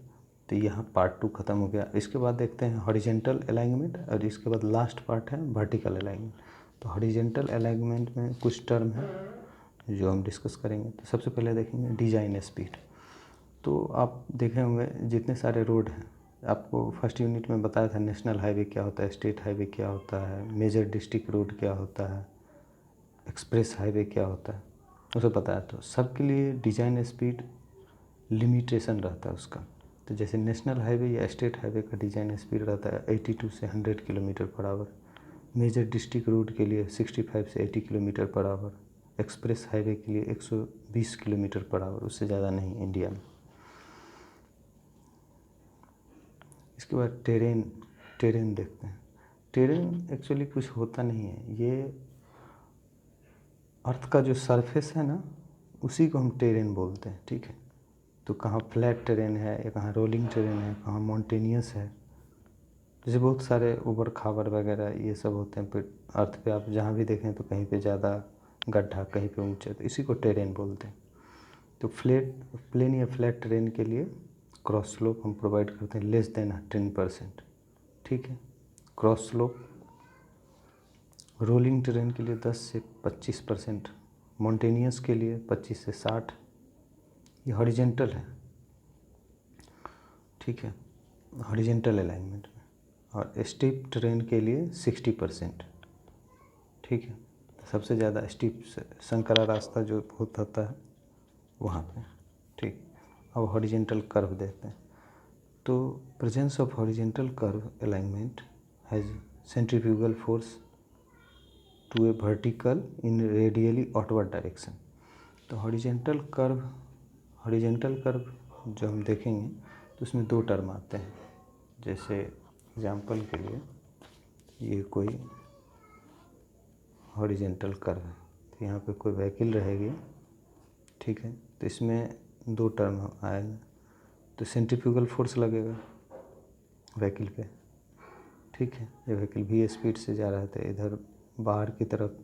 तो यहाँ पार्ट 2 ख़त्म हो गया। इसके बाद देखते हैं हॉरिजेंटल अलाइनमेंट, और इसके बाद लास्ट पार्ट है वर्टिकल अलाइनमेंट। तो हॉरिजेंटल अलाइनमेंट में कुछ टर्म है जो हम डिस्कस करेंगे। तो सबसे पहले देखेंगे डिज़ाइन स्पीड। तो आप देखे होंगे जितने सारे रोड हैं, आपको फर्स्ट यूनिट में बताया था नेशनल हाईवे क्या होता है, स्टेट हाईवे क्या होता है, मेजर डिस्ट्रिक्ट रोड क्या होता है, एक्सप्रेस हाईवे क्या होता है, उसे बताया। तो सबके लिए डिज़ाइन स्पीड लिमिटेशन रहता है उसका। तो जैसे नेशनल हाईवे या स्टेट हाईवे का डिज़ाइन स्पीड रहता है 82 से 100 km/h, मेजर डिस्ट्रिक्ट रोड के लिए 65 से 80 km/h, एक्सप्रेस हाईवे के लिए 120 km/h, उससे ज़्यादा नहीं इंडिया में। इसके बाद टेरेन देखते हैं। टेरेन एक्चुअली कुछ होता नहीं है, ये अर्थ का जो सरफेस है ना, उसी को हम टेरेन बोलते हैं, ठीक है। तो कहाँ फ्लैट टेरेन है या कहाँ रोलिंग टेरेन है, कहाँ माउंटेनियस है, जैसे बहुत सारे ऊबड़ खाबड़ वगैरह ये सब होते हैं। फिर अर्थ पे आप जहाँ भी देखें तो कहीं पे ज़्यादा गड्ढा, कहीं पे ऊंचे, तो इसी को टेरेन बोलते हैं। तो प्लेन या फ्लैट टेरेन के लिए क्रॉस स्लोप हम प्रोवाइड करते हैं लेस देन 10%, ठीक है, क्रॉस स्लोप। रोलिंग टेरेन के लिए 10 से 25%, माउंटेनियस के लिए 25 से 60। ये हॉरिजेंटल है, ठीक है, हॉरिजेंटल अलाइनमेंट में। और स्टीप टेरेन के लिए 60%, ठीक है। सबसे ज़्यादा स्टीप संकरा रास्ता जो बहुत होता है वहाँ पे, ठीक। अब हॉरिजेंटल कर्व देते हैं। तो presence of horizontal curve alignment has centrifugal force to a vertical in radially outward direction. तो हॉरिजेंटल कर्व जो हम देखेंगे तो उसमें 2 टर्म आते हैं। जैसे एग्जांपल के लिए ये कोई हॉरिजेंटल कर्व है, तो यहाँ पे कोई व्हीकल रहेगी, ठीक है। तो इसमें 2 टर्म आएगा। तो सेंट्रीफ्यूगल फोर्स लगेगा व्हीकल पे, ठीक है। ये व्हीकल भी स्पीड से जा रहा है तो इधर बाहर की तरफ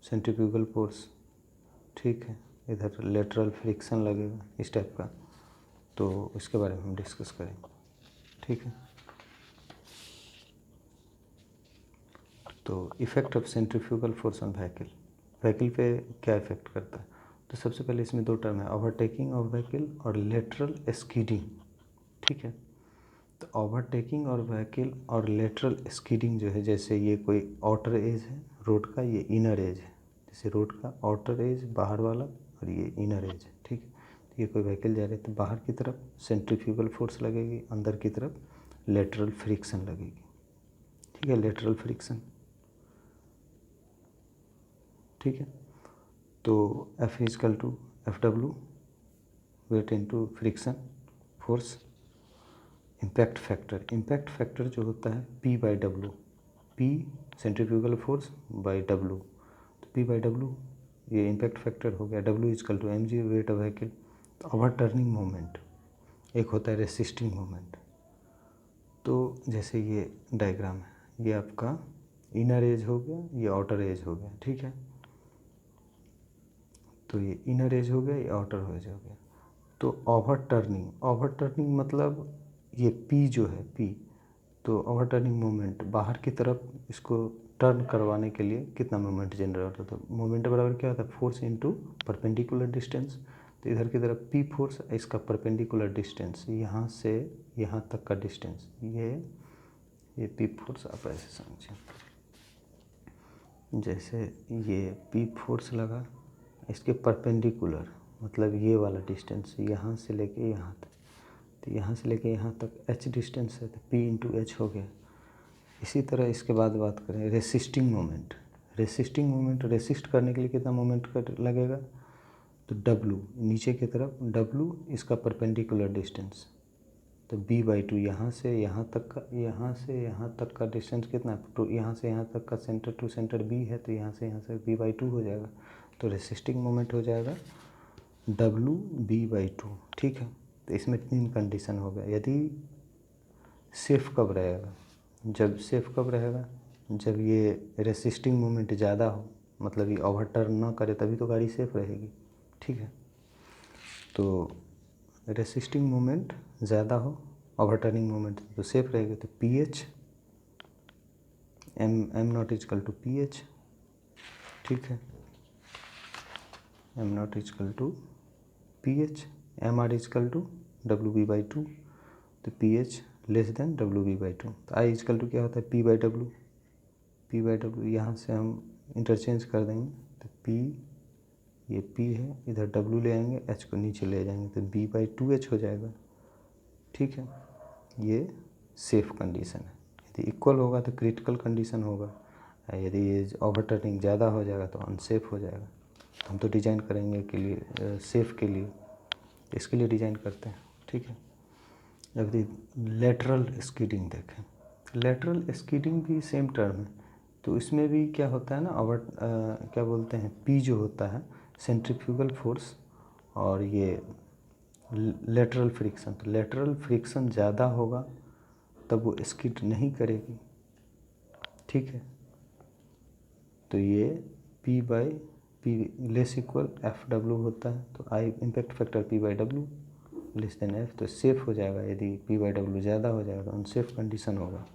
सेंट्रीफ्यूगल फोर्स, ठीक है। इधर लेटरल फ्रिक्शन लगेगा इस टाइप का। तो इसके बारे में हम डिस्कस करेंगे, ठीक है। तो effect of centrifugal force on vehicle पे क्या इफ़ेक्ट करता है। तो सबसे पहले इसमें 2 टर्म है, ओवरटेकिंग ऑफ व्हीकल और लेटरल स्कीडिंग, ठीक है। तो ओवरटेकिंग और व्हीकल और लेटरल स्कीडिंग जो है, जैसे ये कोई आउटर एज है रोड का, ये इनर एज है। जैसे रोड का आउटर एज बाहर वाला और ये इनर एज है, ठीक है। तो ये कोई व्हीकल जा रहे तो बाहर की तरफ सेंट्रीफ्यूगल फोर्स लगेगी, अंदर की तरफ लेटरल फ्रिक्शन लगेगी, ठीक है, लेटरल फ्रिक्शन, ठीक है। तो F = FW, weight into friction force. Impact factor जो होता है P/W, P centrifugal force by W। तो P/W ये इम्पैक्ट फैक्टर हो गया। W = mg, weight of vehicle. तो ओवरटर्निंग मोमेंट एक होता है रेसिस्टिंग मोमेंट। तो जैसे ये डायग्राम है, ये आपका इनर एज हो गया, ये आउटर एज हो गया, ठीक है। तो ये इनर एज हो गया, ये आउटर एज हो गया। तो ओवर टर्निंग मतलब ये पी जो है पी, तो ओवर टर्निंग मोमेंट बाहर की तरफ इसको टर्न करवाने के लिए कितना मोमेंट जनरेट होता है। तो मोमेंट बराबर क्या होता है, फोर्स इनटू परपेंडिकुलर डिस्टेंस। तो इधर की तरफ पी फोर्स, इसका परपेंडिकुलर डिस्टेंस यहाँ से यहाँ तक का डिस्टेंस, ये पी फोर्स आप ऐसे समझें। जैसे ये पी फोर्स लगा, इसके परपेंडिकुलर मतलब ये वाला डिस्टेंस यहाँ से लेके यहाँ तक, तो यहाँ से लेके यहाँ तक एच डिस्टेंस है, तो पी इंटू एच हो गया। इसी तरह इसके बाद बात करें रेसिस्टिंग मोमेंट। रेसिस्ट करने के लिए कितना मोमेंट लगेगा, तो डब्लू नीचे की तरफ, डब्लू इसका परपेंडिकुलर डिस्टेंस, तो b/2 यहाँ से यहाँ तक का, यहाँ से यहाँ तक का डिस्टेंस कितना है, तो यहाँ से यहाँ तक का सेंटर टू सेंटर b है, तो यहाँ से b/2 हो जाएगा। तो रेसिस्टिंग मोमेंट हो जाएगा WB/2। ठीक है, तो इसमें 3 कंडीशन हो गया। यदि सेफ कब रहेगा, जब ये रेसिस्टिंग मोमेंट ज़्यादा हो, मतलब ये ओवरटर्न ना करे, तभी तो गाड़ी सेफ रहेगी। ठीक है, तो रेसिस्टिंग मोमेंट ज़्यादा हो, ओवरटर्निंग मोमेंट तो सेफ रहेगी। तो PH m not equal to PH। ठीक है, m not equal to PH, mr equal to WB/2। तो PH लेस देन WB/2। तो I इजकल टू क्या होता है, P/W। यहाँ से हम इंटरचेंज कर देंगे, तो P, ये P है, इधर W ले आएंगे, H को नीचे ले जाएंगे, तो B/2H हो जाएगा। ठीक है, ये सेफ कंडीशन है। यदि इक्वल होगा तो क्रिटिकल कंडीशन होगा, यदि ये ओवरटर्निंग ज़्यादा हो जाएगा तो अनसेफ हो जाएगा। हम तो डिज़ाइन करेंगे के लिए सेफ़ के लिए, इसके लिए डिज़ाइन करते हैं। ठीक है, यदि लेटरल स्कीडिंग देखें, लेटरल स्कीडिंग भी सेम टर्म है। तो इसमें भी क्या होता है ना, क्या बोलते हैं, पी जो होता है सेंट्रीफ्यूगल फोर्स, और ये लेटरल फ्रिक्शन। तो लेटरल फ्रिक्शन ज़्यादा होगा तब वो स्किड नहीं करेगी। ठीक है, तो ये P/P लेस इक्वल FW होता है, तो I impact factor P/W less than F, तो सेफ हो जाएगा। यदि P/W ज़्यादा हो जाएगा तो अनसेफ कंडीशन होगा।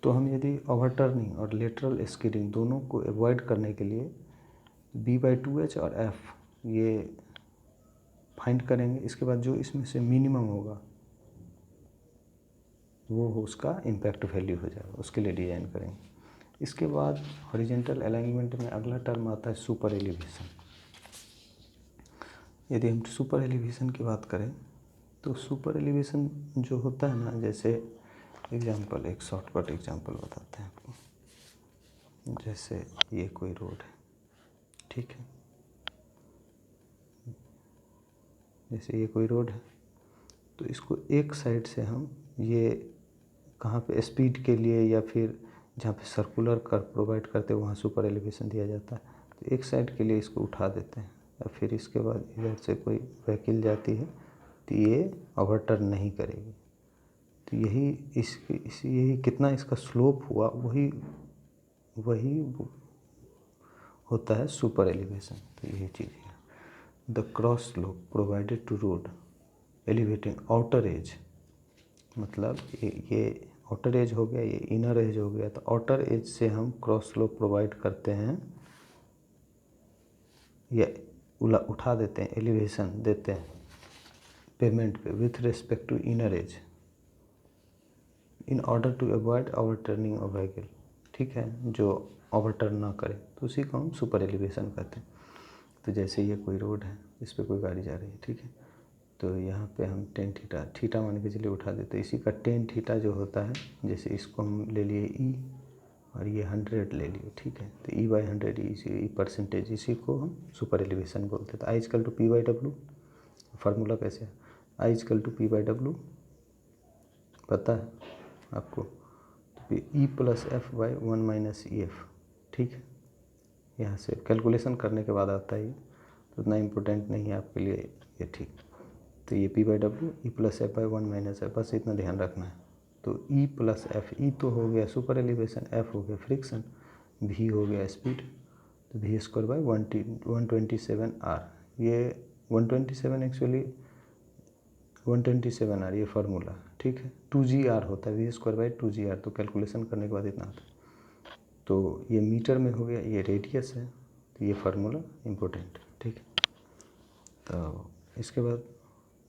तो हम यदि ओवरटर्निंग और लेटरल स्किडिंग दोनों को अवॉइड करने के लिए B/2H और F ये फाइंड करेंगे। इसके बाद जो इसमें से मिनिमम होगा वो उसका इम्पैक्ट वैल्यू हो जाएगा, उसके लिए डिज़ाइन करेंगे। इसके बाद हॉरिजॉन्टल अलाइनमेंट में अगला टर्म आता है सुपर एलिवेशन। यदि हम सुपर एलिवेशन की बात करें तो सुपर एलिवेशन जो होता है ना, जैसे एग्जांपल, एक शॉर्टकट एग्जांपल बताते हैं आपको। जैसे ये कोई रोड है, ठीक है, जैसे ये कोई रोड है, तो इसको एक साइड से हम ये कहाँ पे स्पीड के लिए या फिर जहाँ पे सर्कुलर कर्व प्रोवाइड करते हैं वहाँ सुपर एलिवेशन दिया जाता है। तो एक साइड के लिए इसको उठा देते हैं, या फिर इसके बाद इधर से कोई व्हीकल जाती है तो ये ओवरटर्न नहीं करेगी। तो यही कितना इसका स्लोप हुआ, वही होता है सुपर एलिवेशन। तो यही चीज़ है, the cross slope provided to road elevating outer edge, मतलब ये आउटर एज हो गया, ये इनर एज हो गया। तो आउटर एज से हम क्रॉस स्लोप प्रोवाइड करते हैं या उठा देते हैं, एलिवेशन देते हैं पेमेंट पे with respect to inner edge in order to avoid overturning of vehicle. ठीक है, जो ओवरटर्न ना करे, तो उसी को हम सुपर एलिवेशन कहते हैं। तो जैसे ये कोई रोड है, इस पर कोई गाड़ी जा रही है, ठीक है, तो यहाँ पे हम टेन थीटा मान के चलिए उठा देते। इसी का टेन थीटा जो होता है, जैसे इसको हम ले लिए ई और ये 100 ले लिए, ठीक है, तो E/100 इसी परसेंटेज, इसी को हम सुपर एलिवेशन बोलते हैं। तो I is equal to P/W, formula कैसे है, I इजकल टू P/W पता है आपको, तो E+F/1 - EF। ठीक है, यहाँ से कैलकुलेशन करने के बाद आता है, तो उतना इम्पोर्टेंट नहीं है आपके लिए ये। ठीक, तो ये P/W E+F/1 - F, बस इतना ध्यान रखना है। तो E+F, E तो हो गया सुपर एलिवेशन, F हो गया फ्रिक्शन, V हो गया स्पीड। तो वी स्क्वायर बाई 127 आर, ये 127 एक्चुअली 127 आर ये फार्मूला, ठीक है। 2g/r होता है, वी स्क्वायर बाई 2g/r, तो कैलकुलेशन करने के बाद इतना आता है। तो ये मीटर में हो गया, ये रेडियस है, तो ये फार्मूला इम्पोर्टेंट, ठीक है। तो इसके बाद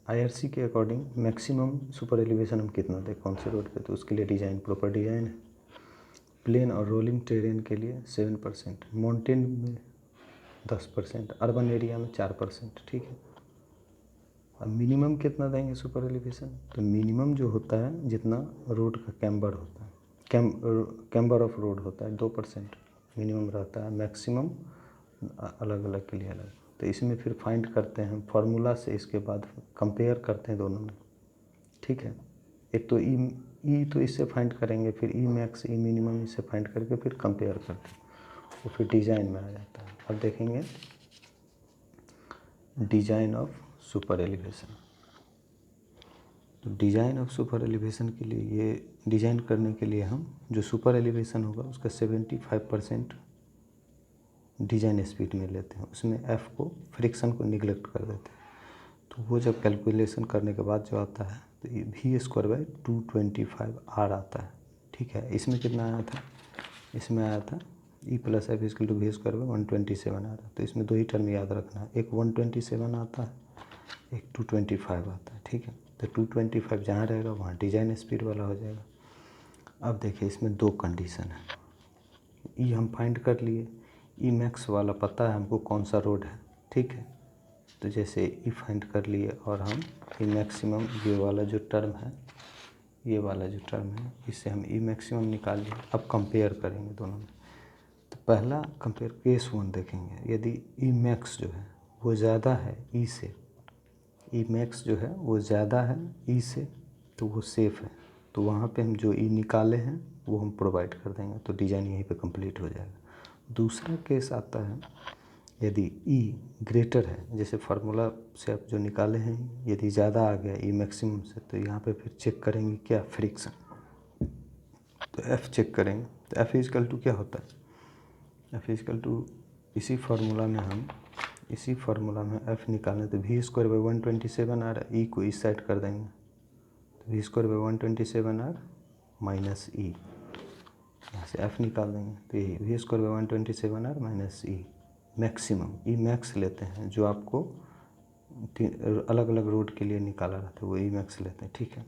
IRC के अकॉर्डिंग मैक्सिमम सुपर एलिवेशन हम कितना दें कौन से रोड पे, तो उसके लिए डिज़ाइन प्रॉपर डिज़ाइन है। प्लेन और रोलिंग टेरेन के लिए 7%, माउंटेन में 10%, अर्बन एरिया में 4%, ठीक है। अब मिनिमम कितना देंगे सुपर एलिवेशन, तो मिनिमम जो होता है जितना रोड का कैम्बर होता है, कैम्बर ऑफ रोड होता है 2% मिनिमम रहता है, मैक्सिमम अलग अलग के लिए अलग। तो इसमें फिर फाइंड करते हैं फार्मूला से, इसके बाद कंपेयर करते हैं दोनों में, ठीक है। एक तो ई तो इससे फाइंड करेंगे, फिर ई मैक्स ई मिनिमम इससे फाइंड करके फिर कंपेयर करते हैं, वो फिर डिज़ाइन में आ जाता है। अब देखेंगे डिज़ाइन ऑफ सुपर एलिवेशन। तो डिज़ाइन ऑफ सुपर एलिवेशन के लिए, ये डिज़ाइन करने के लिए हम जो सुपर एलिवेशन होगा उसका 75% डिज़ाइन स्पीड में लेते हैं, उसमें एफ़ को फ्रिक्शन को निगलेक्ट कर देते हैं। तो वो जब कैलकुलेशन करने के बाद जो आता है तो ये वी स्क्वायर बाई 225 आर आता है, ठीक है। इसमें कितना आया था, इसमें आया था e plus f equal to we square by 127 आ रहा है। तो इसमें दो ही टर्म याद रखना है, एक 127 आता है, एक 225 आता है, ठीक है। तो 225 जहाँ रहेगा वहाँ डिज़ाइन स्पीड वाला हो जाएगा। अब देखिए इसमें दो कंडीशन है, ई हम फाइंड कर लिए, ई मैक्स वाला पता है हमको कौन सा रोड है, ठीक है। तो जैसे ई फाइंड कर लिए और हम ई मैक्सिमम, ये वाला जो टर्म है, ये वाला जो टर्म है, इससे हम ई मैक्सिमम निकाल लिए। अब कंपेयर करेंगे दोनों में। तो पहला कंपेयर केस 1 देखेंगे, यदि ई मैक्स जो है वो ज़्यादा है ई से, ई मैक्स जो है वो ज़्यादा है ई से, तो वो सेफ़ है। तो वहाँ पे हम जो ई निकाले हैं वो हम प्रोवाइड कर देंगे, तो डिज़ाइन यहीं पे कंप्लीट हो जाएगा। दूसरा केस आता है, यदि ई ग्रेटर है, जैसे फार्मूला से आप जो निकाले हैं यदि ज़्यादा आ गया ई मैक्सिमम से, तो यहाँ पे फिर चेक करेंगे क्या, फ्रिक्शन। तो एफ़ चेक करेंगे, तो एफ़ इजकल टू क्या होता है, एफ़ इजकल टू इसी फार्मूला में एफ़ निकालें तो वी स्क्वायर बाई 127 आ रहा है, ई को इस साइड कर देंगे, तो we square by 127 R minus E, यहाँ से एफ़ निकाल देंगे, तो ये V square by 127 R minus E maximum, E max लेते हैं जो आपको अलग अलग रोड के लिए निकाला रहता है, वो ई मैक्स लेते हैं, ठीक है।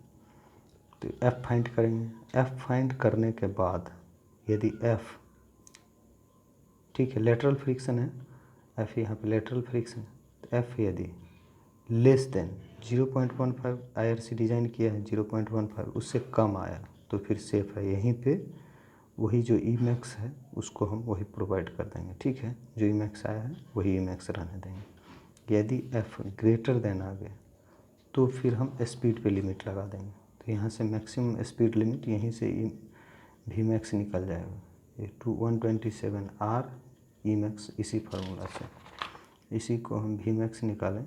तो एफ़ फाइंड करेंगे, एफ़ फाइंड करने के बाद यदि एफ़, ठीक है, लेटरल फ्रिक्शन है, एफ़ यहाँ पे लेटरल फ्रिक्शन है, तो एफ़ यदि लेस देन 0.15, IRC डिज़ाइन किया है 0.15, उससे कम आया तो फिर सेफ़ है। यहीं पे वही जो ई मैक्स है उसको हम वही प्रोवाइड कर देंगे, ठीक है। जो ई मैक्स आया है वही ई मैक्स रहने देंगे। यदि एफ़ ग्रेटर देन आ गया तो फिर हम स्पीड पे लिमिट लगा देंगे, तो यहाँ से मैक्सिमम स्पीड लिमिट, यहीं से ई वी मैक्स निकल जाएगा, ये 127 आर ई मैक्स, इसी फार्मूला से इसी को हम वी मैक्स निकालें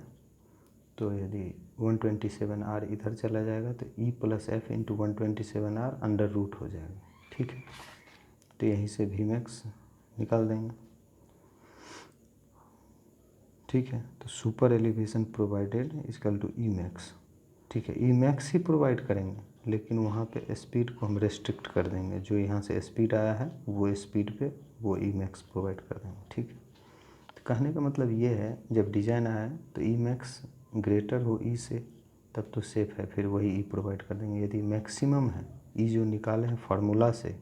तो यदि 127 आर इधर चला जाएगा तो e plus f into 127 R under root हो जाएगा, ठीक है। तो यहीं से वी मैक्स निकाल देंगे, ठीक है। तो super elevation provided equal to e max, ठीक है। ई मैक्स ही प्रोवाइड करेंगे लेकिन वहाँ पे स्पीड को हम रेस्ट्रिक्ट कर देंगे, जो यहाँ से स्पीड आया है वो स्पीड पे वो ई मैक्स प्रोवाइड कर देंगे, ठीक है। तो कहने का मतलब ये है, जब डिज़ाइन आया है तो ई मैक्स ग्रेटर हो ई से तब तो सेफ़ है, फिर वही ई प्रोवाइड कर देंगे। यदि मैक्सिमम है, ई जो निकाले हैं फार्मूला से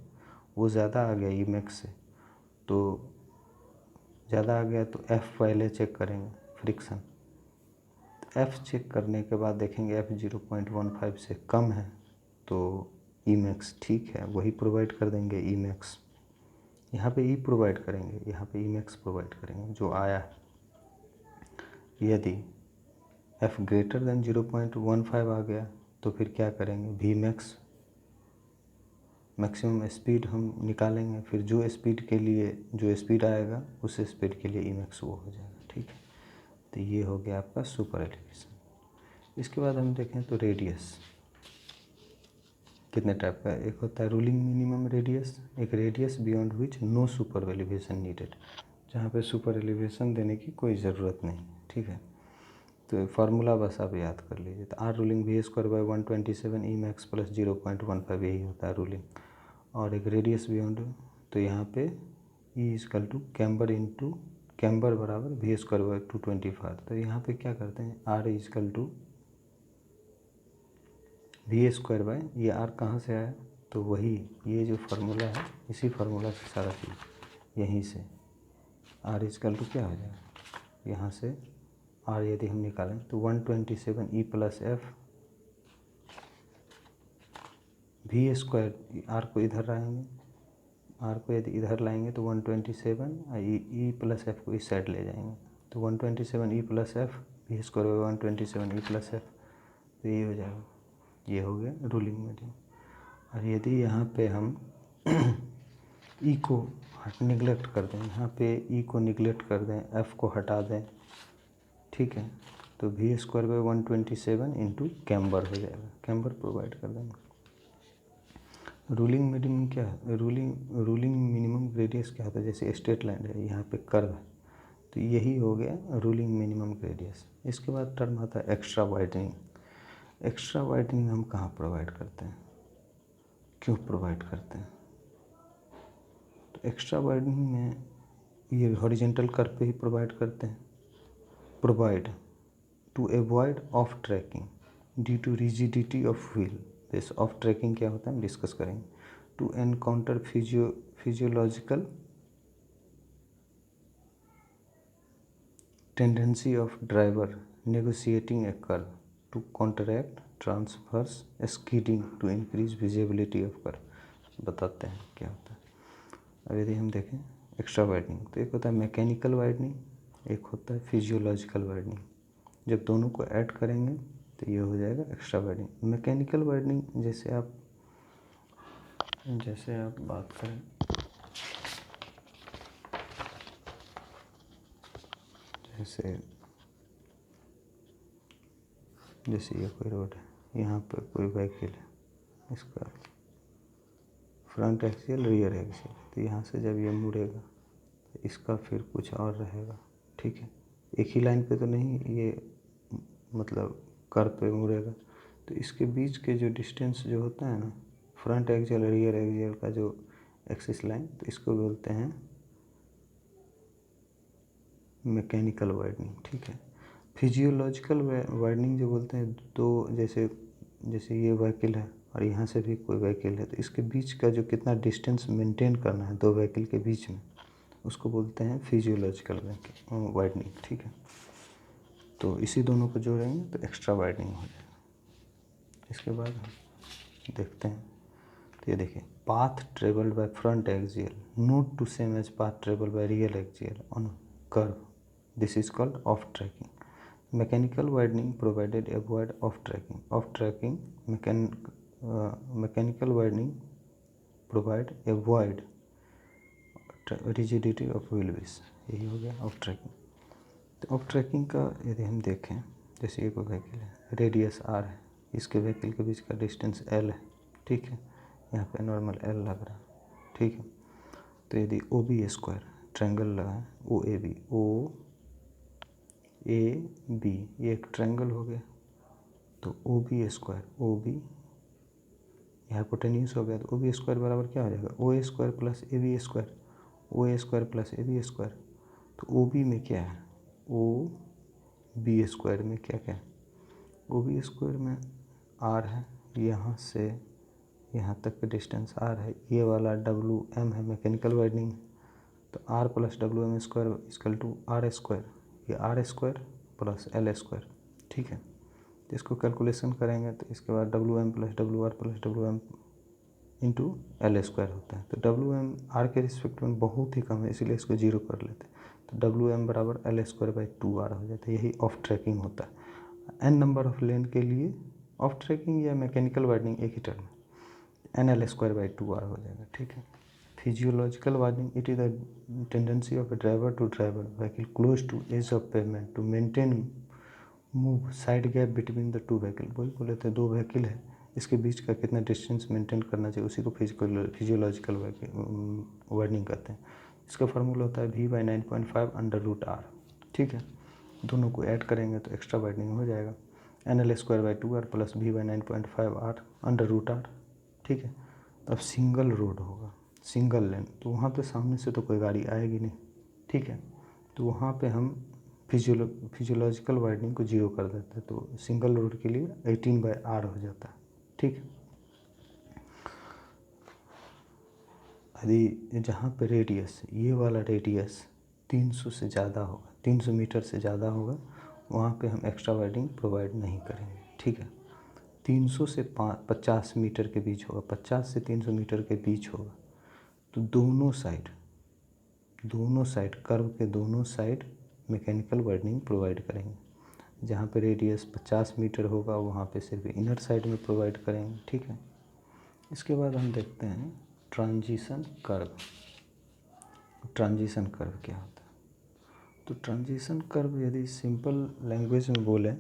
वो ज़्यादा आ गया ई मैक्स से, तो ज़्यादा आ गया तो एफ़ पहले चेक करेंगे फ्रिक्शन। एफ़ चेक करने के बाद देखेंगे एफ़ 0.15 से कम है तो ई मैक्स ठीक है, वही प्रोवाइड कर देंगे ई मैक्स। यहाँ पे ई प्रोवाइड करेंगे, यहाँ पे ई मैक्स प्रोवाइड करेंगे जो आया है। यदि एफ़ ग्रेटर देन 0.15 आ गया तो फिर क्या करेंगे, वी मैक्स मैक्सिमम स्पीड हम निकालेंगे, फिर जो स्पीड के लिए जो स्पीड आएगा उस स्पीड के लिए ई मैक्स वो हो जाएगा, ठीक है। तो ये हो गया आपका सुपर एलिवेशन। इसके बाद हम देखें तो रेडियस कितने टाइप का है, एक होता है रूलिंग मिनिमम रेडियस, एक radius beyond which no super elevation needed. जहाँ पे सुपर एलिवेशन देने की कोई ज़रूरत नहीं, ठीक है। तो फार्मूला बस आप याद कर लीजिए। तो R ruling v square by 127 e max plus 0.15 यही होता है रूलिंग। और एक रेडियस बियॉन्ड, तो यहाँ पे E is equal to camber into camber बराबर वी स्क्वायर बाई 225। तो यहाँ पे क्या करते हैं, R is equal to we square by, ये आर कहाँ से आया, तो वही ये जो फार्मूला है इसी फार्मूला से सारा चीज़, यहीं से आर इजकल टू क्या हो जाएगा, यहाँ से आर यदि हम निकालें तो 127 e plus f v square, R को इधर लाएंगे, आर को यदि इधर लाएंगे तो 127 ई प्लस एफ को इस साइड ले जाएंगे, तो 127 e plus f v square 127 e plus f, तो ये हो जाएगा, ये हो गया रूलिंग मीडियम। और यदि यहाँ पे हम ई को निगलेक्ट कर दें, यहाँ पे ई को निगलेक्ट कर दें, एफ़ को हटा दें, ठीक है, तो we square by 127 into camber हो जाएगा, कैम्बर प्रोवाइड कर देंगे। रूलिंग मिनिमम क्या है, रूलिंग मिनिमम रेडियस क्या होता है, जैसे स्ट्रेट लाइन है, यहाँ पे कर्व है, तो यही हो गया रूलिंग मिनिमम रेडियस। इसके बाद टर्म आता है एक्स्ट्रा वाइडनिंग। एक्स्ट्रा वाइडनिंग हम कहाँ प्रोवाइड करते हैं, क्यों प्रोवाइड करते हैं, तो एक्स्ट्रा वाइडनिंग में ये हॉरिजेंटल कर्व पे ही प्रोवाइड करते हैं। Provide to avoid off tracking due to rigidity of wheel. This off tracking क्या होता है हम डिस्कस करेंगे। To encounter physiological tendency of driver negotiating a curve to contract transverse skidding to increase visibility of curve. बताते हैं क्या होता है। अब यदि हम देखें एक्स्ट्रा वाइडनिंग, तो एक होता है मैकेनिकल वाइडनिंग, एक होता है फिजियोलॉजिकल वाइडनिंग। जब दोनों को ऐड करेंगे तो ये हो जाएगा एक्स्ट्रा वाइडनिंग। मैकेनिकल वाइडनिंग जैसे आप बात करें, जैसे ये कोई रोड है, यहाँ पर कोई व्हीकल है, इसका फ्रंट एक्सियल रियर एक्सियल, तो यहाँ से जब ये मुड़ेगा तो इसका फिर कुछ और रहेगा, ठीक है, एक ही लाइन पे तो नहीं, ये मतलब कर्व पे मुड़ेगा, तो इसके बीच के जो डिस्टेंस जो होता है ना, फ्रंट एक्सियल रियर एक्सियल का जो एक्सिस लाइन, तो इसको बोलते हैं मैकेनिकल वाइडनिंग, ठीक है। फिजियोलॉजिकल वाइडनिंग जो बोलते हैं, तो जैसे ये व्हीकल है और यहाँ से भी कोई व्हीकल है, तो इसके बीच का जो कितना डिस्टेंस मेंटेन करना है दो व्हीकल के बीच में, उसको बोलते हैं फिजियोलॉजिकल वाइडनिंग, ठीक है। तो इसी दोनों को जोड़ेंगे तो एक्स्ट्रा वाइडनिंग हो जाएगा। इसके बाद हम देखते हैं, तो ये देखिए, path travelled by front axial not to same as path travelled by rear axial on curve, this is called off tracking. Mechanical widening provided avoid off tracking mechanical widening provide avoid rigidity of wheel base, यही हो गया off tracking. तो off tracking का यदि हम देखें, जैसे ये कोई व्हीकल है, रेडियस आर है, इसके व्हीकल के बीच का डिस्टेंस एल है, ठीक है, यहाँ पे नॉर्मल एल लग रहा है, ठीक है। तो यदि ओ बी स्क्वायर ट्रायंगल लगा है, ओ ए बी, ये एक ट्रायंगल हो गया, तो O B square, O B hypotenuse हो गया, तो ओ बी स्क्वायर बराबर क्या हो जाएगा, O A square plus A B square, O A square plus A B square. तो ओ बी में क्या है, ओ बी स्क्वायर में क्या क्या है, ओ बी स्क्वायर में आर है, यहाँ से यहाँ तक का डिस्टेंस आर है, ये वाला डब्लू एम है मैकेनिकल वाइडनिंग, तो R plus W M square equal to R square, ये R square plus L square, ठीक है। तो इसको कैलकुलेशन करेंगे तो इसके बाद W M plus W R plus W M into L square होता है। तो डब्लू एम आर के रिस्पेक्ट में बहुत ही कम है, इसीलिए इसको जीरो कर लेते हैं, तो डब्लू एम बराबर एल स्क्वायर बाई 2r हो जाता है। यही ऑफ ट्रैकिंग होता है। एन नंबर ऑफ लेन के लिए ऑफ ट्रैकिंग या मैकेनिकल वाइडनिंग एक ही टर्म है, N L square by 2r हो जाएगा, ठीक है। Physiological widening, it is the tendency of a driver to driver vehicle close to edge of pavement to maintain move side gap between the two vehicle. वही बोले थे, दो vehicle है, इसके बीच का कितना डिस्टेंस मेंटेन करना चाहिए, उसी को फिजियोलॉजिकल वाइडनिंग कहते हैं। इसका फार्मूला होता है V/9.5 √R। ठीक है, दोनों को ऐड करेंगे तो एक्स्ट्रा वाइडनिंग हो जाएगा, NL²/2R प्लस V/9.5R √R। ठीक है, अब सिंगल रोड होगा, सिंगल लेन, तो वहाँ पे सामने से तो कोई गाड़ी आएगी नहीं। ठीक है, तो वहाँ पे हम फिजियोलॉजिकल वाइडनिंग को 0 कर देते हैं, तो सिंगल रोड के लिए 18/R हो जाता है। ठीक है, यदि जहाँ पे रेडियस, ये वाला रेडियस 300 से ज़्यादा होगा, 300 मीटर से ज़्यादा होगा, वहाँ पे हम एक्स्ट्रा वाइडनिंग प्रोवाइड नहीं करेंगे। ठीक है, 300 से 50 मीटर के बीच होगा, 50 से 300 मीटर के बीच होगा, तो दोनों साइड कर्व के दोनों साइड मैकेनिकल वाइडनिंग प्रोवाइड करेंगे। जहाँ पे रेडियस 50 मीटर होगा वहाँ पे सिर्फ इनर साइड में प्रोवाइड करेंगे। ठीक है, इसके बाद हम देखते हैं ट्रांजिशन कर्व। ट्रांजिशन कर्व क्या होता है? तो ट्रांजिशन कर्व यदि सिंपल लैंग्वेज में बोलें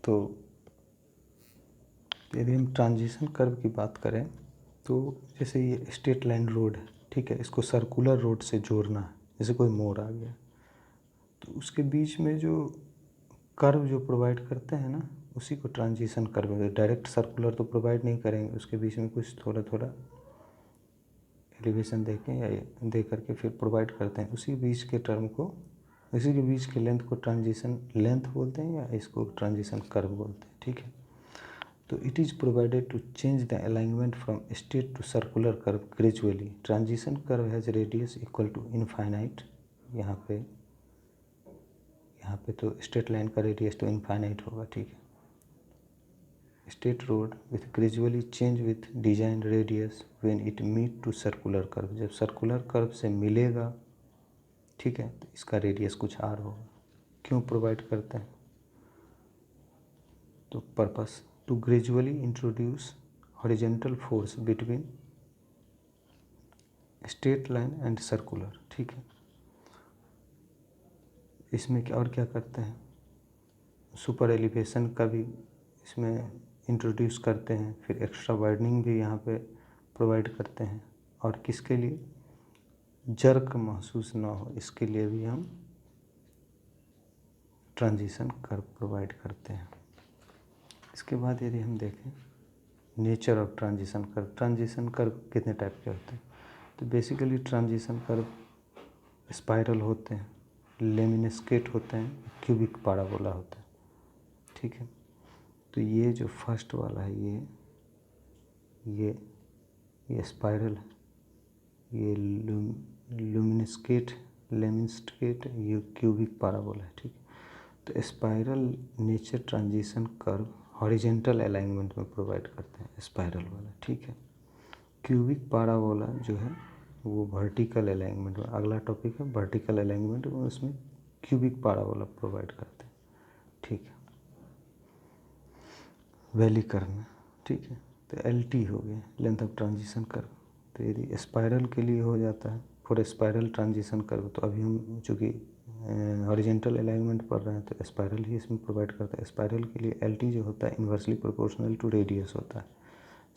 तो यदि हम ट्रांजिशन कर्व की बात करें तो जैसे ये स्ट्रेट लाइन रोड है, ठीक है, इसको सर्कुलर रोड से जोड़ना है, जैसे कोई मोड़ आ गया तो उसके बीच में जो कर्व जो प्रोवाइड करते हैं ना, उसी को ट्रांजिशन कर्व है। डायरेक्ट सर्कुलर तो प्रोवाइड नहीं करेंगे, उसके बीच में कुछ थोड़ा थोड़ा एलिवेशन दे के या दे करके फिर प्रोवाइड करते हैं, उसी बीच के टर्म को, इसी के बीच के लेंथ को ट्रांजिशन लेंथ बोलते हैं या इसको ट्रांजिशन कर्व बोलते हैं। ठीक है, तो it is provided to change the alignment from straight to circular curve gradually. Transition curve has radius equal to infinite. यहाँ पे तो स्ट्रेट लाइन का रेडियस तो इनफाइनाइट होगा। ठीक है, straight road with gradually change with design radius when it meet to circular curve. जब circular curve से मिलेगा, ठीक है, तो इसका रेडियस कुछ आर होगा। क्यों प्रोवाइड करते हैं? तो purpose to gradually introduce horizontal force between straight line and circular. ठीक है, इसमें क्या और क्या करते हैं, सुपर एलिवेशन का भी इसमें इंट्रोड्यूस करते हैं, फिर एक्स्ट्रा वाइडनिंग भी यहाँ पे प्रोवाइड करते हैं, और किसके लिए? जर्क महसूस ना हो, इसके लिए भी हम ट्रांजिशन कर्व प्रोवाइड करते हैं। इसके बाद यदि हम देखें नेचर ऑफ ट्रांजिशन कर्व कितने टाइप के होते हैं, तो बेसिकली ट्रांजिशन कर्व स्पाइरल होते हैं, लेमिनेस्केट होते हैं, क्यूबिक पैराबोला होता है। ठीक है, तो ये जो फर्स्ट वाला है ये स्पाइरल है, ये लेमिनेस्केट, ये क्यूबिक पैराबोला है। ठीक है, तो spiral nature transition curve horizontal alignment में प्रोवाइड करते हैं, स्पाइरल वाला। ठीक है, क्यूबिक पैराबोला जो है वो वर्टिकल अलाइनमेंट में, अगला टॉपिक है वर्टिकल अलाइनमेंट, उसमें क्यूबिक पैराबोला प्रोवाइड करते हैं। ठीक है, वैली कर्व में। ठीक है, तो LT हो गया लेंथ ऑफ ट्रांजिशन कर्व। तो यदि स्पाइरल के लिए हो जाता है फॉर स्पाइरल ट्रांजिशन कर्व, तो अभी हम चूँकि हॉरिजेंटल अलाइनमेंट पढ़ रहे हैं तो स्पाइरल ही इसमें प्रोवाइड करता है। स्पाइरल के लिए LT जो होता है इन्वर्सली प्रोपोर्शनल टू रेडियस होता है।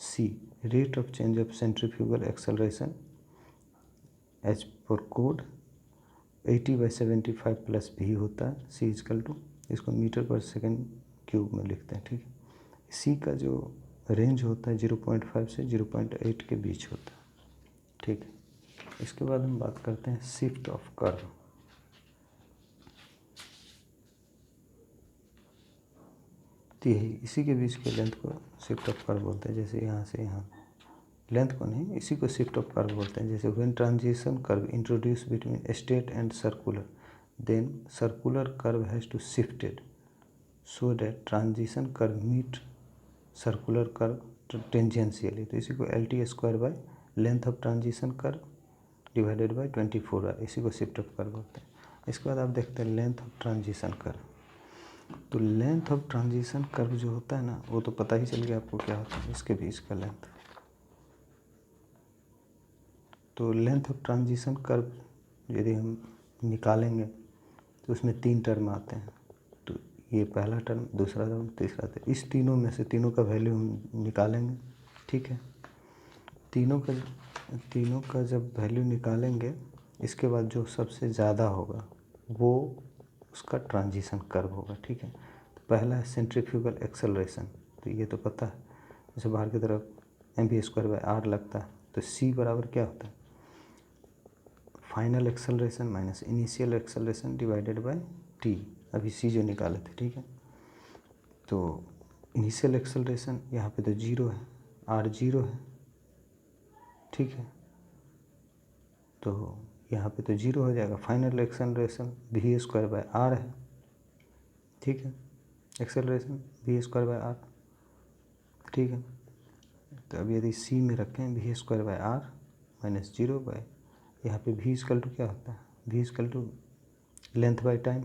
C rate of change of centrifugal acceleration as पर कोड 80/75 प्लस V होता है। C इजकल टू, इसको मीटर पर सेकेंड क्यूब में लिखते हैं। ठीक है, C का जो रेंज होता है 0.5 से 0.8 के बीच होता है। ठीक है, इसके बाद हम बात करते हैं शिफ्ट ऑफ कर्व। तो यही इसी के बीच के लेंथ को शिफ्ट ऑफ कर्व बोलते हैं। जैसे यहाँ से यहाँ लेंथ को नहीं, इसी को शिफ्ट ऑफ कर्व बोलते हैं। जैसे when transition curve introduce between straight and circular, then circular curve has to shifted so that transition curve meet circular curve tangentially. तो इसी को LT² length of transition curve divided by 24R, इसी को shift of curve बोलते हैं। इसके बाद आप देखते हैं लेंथ ऑफ ट्रांजिशन कर्व। तो लेंथ ऑफ ट्रांजिशन कर्व जो होता है ना, वो तो पता ही चल गया आपको क्या होता है, इसके बीच का लेंथ। तो लेंथ ऑफ ट्रांजिशन कर्व यदि हम निकालेंगे तो उसमें 3 टर्म आते हैं। तो ये पहला टर्म, दूसरा टर्म, तीसरा टर्म, इस तीनों में से तीनों का वैल्यू हम निकालेंगे। ठीक है, तीनों का जब वैल्यू निकालेंगे इसके बाद जो सबसे ज़्यादा होगा वो उसका ट्रांजिशन कर्व होगा, ठीक है। तो पहला है सेंट्रीफ्यूगल एक्सेलरेशन, तो ये तो पता है, जैसे बाहर की तरफ mv²/r लगता है, तो c बराबर क्या होता है, final acceleration minus initial acceleration divided by t। अभी c जो निकाले थे, ठीक है। तो इनिशियल एक्सेलरेशन यहाँ पे तो 0 है, r 0 है, ठीक है, तो यहाँ पे तो 0 हो जाएगा। फाइनल एक्सेलरेशन v²/r है, ठीक है, एक्सेलरेशन v²/r, ठीक है। तो अब यदि c में रखें v²/r माइनस 0 बाय, यहाँ पे v इक्वल टू क्या होता है, v equal to length by time,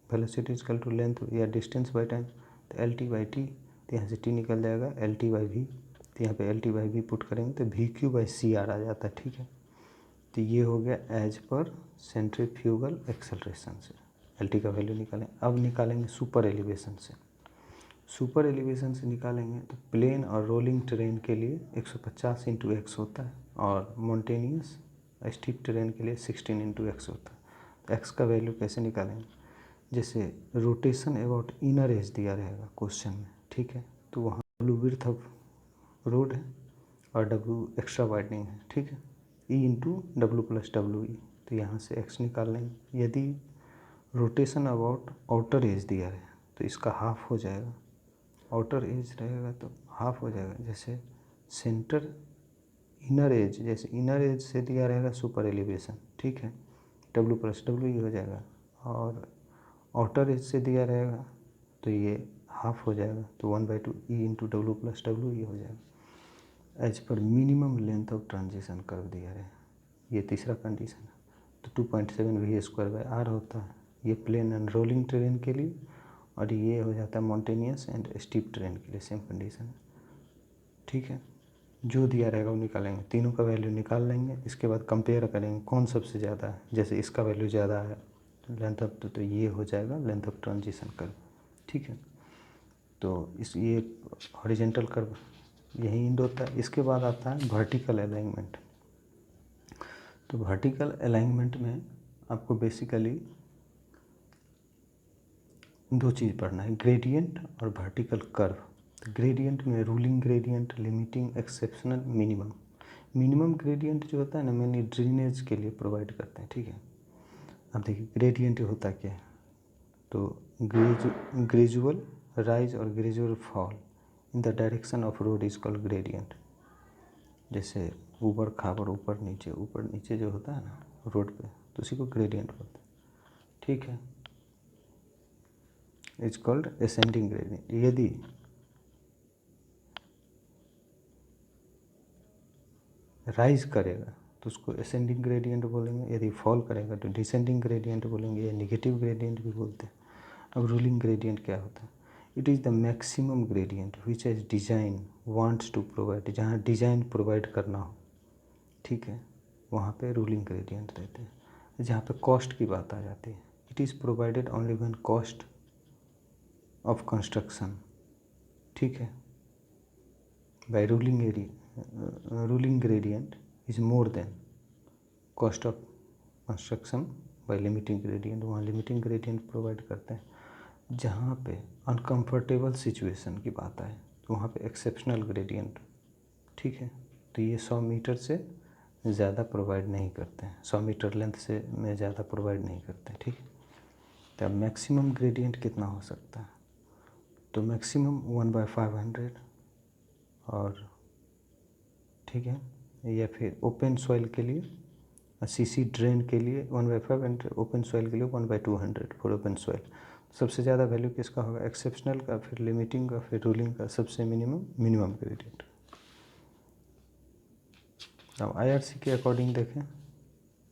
velocity equal to length या डिस्टेंस बाई टाइम, तो LT/t, तो यहाँ से t निकल जाएगा LT/v, तो यहाँ पे LT/v पुट करेंगे तो VQ/CR आ जाता है, ठीक है। तो ये हो गया एज पर सेंट्रीफ्यूगल एक्सेलरेशन से LT का वैल्यू निकालें। अब निकालेंगे सुपर एलिवेशन से। सुपर एलिवेशन से निकालेंगे तो प्लेन और रोलिंग टेरेन के लिए 150 × x होता है और मॉन्टेनियस स्टीप टेरेन के लिए 16 × x होता है। तो x का वैल्यू कैसे निकालेंगे, जैसे रोटेशन अबाउट इनर एज दिया रहेगा क्वेश्चन में, ठीक है, तो वहाँ W विड्थ ऑफ रोड है और W एक्स्ट्रा वाइडनिंग है, ठीक है, E × W+WE, तो यहाँ से x निकाल लेंगे। यदि रोटेशन अबाउट आउटर एज दिया है तो इसका हाफ हो जाएगा, आउटर एज रहेगा तो हाफ हो जाएगा, जैसे सेंटर इनर एज, जैसे इनर एज से दिया रहेगा सुपर एलिवेशन, ठीक है, W+WE हो जाएगा, और आउटर एज से दिया रहेगा तो ये हाफ हो जाएगा, तो 1/2 E × W+WE हो जाएगा। एज पर minimum length of transition curve दिया है, ये तीसरा कंडीशन है, तो 2.7 v²/r होता है, ये प्लेन एंड रोलिंग टेरेन के लिए, और ये हो जाता है मॉन्टेनियस एंड स्टीप टेरेन के लिए, सेम कंडीशन है, ठीक है। जो दिया रहेगा वो निकालेंगे, तीनों का वैल्यू निकाल लेंगे, इसके बाद कंपेयर करेंगे कौन सबसे ज़्यादा है, जैसे इसका वैल्यू ज़्यादा है लेंथ ऑफ, तो ये हो जाएगा लेंथ ऑफ ट्रांजिशन कर्व, ठीक है। तो इस ये हॉरिजेंटल कर्व यही इंड होता है। इसके बाद आता है वर्टिकल अलाइनमेंट। तो वर्टिकल अलाइनमेंट में आपको बेसिकली दो चीज़ पढ़ना है, ग्रेडियंट और वर्टिकल कर्व। ग्रेडियंट में ruling gradient, limiting, exceptional, minimum. Minimum gradient जो होता है ना, मैंने ड्रेनेज के लिए प्रोवाइड करते हैं, ठीक है। अब देखिए ग्रेडियंट होता क्या है, तो ग्रेजुअल राइज और gradual fall in the direction of road is called gradient. जैसे ऊपर खाबर, ऊपर नीचे जो होता है ना रोड पे, तो उसी को ग्रेडियंट बोलते हैं, ठीक है, इज कॉल्ड असेंडिंग ग्रेडियंट। यदि राइज करेगा तो उसको असेंडिंग ग्रेडियंट बोलेंगे, यदि फॉल करेगा तो डिसेंडिंग ग्रेडियंट बोलेंगे, या नेगेटिव ग्रेडियंट भी बोलते हैं। अब रूलिंग ग्रेडियंट क्या होता है, it is the maximum gradient which as design wants to provide, जहाँ डिज़ाइन प्रोवाइड करना हो, ठीक है, वहाँ पे रूलिंग ग्रेडियंट देते हैं। जहाँ पे कॉस्ट की बात आ जाती है, it is provided only when cost of construction, ठीक है, by ruling gradient is more than cost of construction by limiting gradient. वहाँ लिमिटिंग ग्रेडियंट प्रोवाइड करते हैं। जहाँ पे अनकंफर्टेबल सिचुएशन की बात आए तो वहाँ पे एक्सेप्शनल ग्रेडियंट, ठीक है, तो ये 100 मीटर से ज़्यादा प्रोवाइड नहीं करते हैं, 100 मीटर लेंथ से में ज़्यादा प्रोवाइड नहीं करते हैं, ठीक है। तो अब मैक्सिमम ग्रेडियंट कितना हो सकता है, तो मैक्सिमम 1/500, और ठीक है, या फिर ओपन सॉइल के लिए सीसी ड्रेन के लिए 1/500, ओपन सॉइल के लिए 1/200 फॉर ओपन सॉइल। सबसे ज़्यादा वैल्यू किसका होगा, एक्सेप्शनल का, फिर लिमिटिंग का, फिर रूलिंग का, सबसे मिनिमम ग्रेडियंट। अब IRC के अकॉर्डिंग देखें,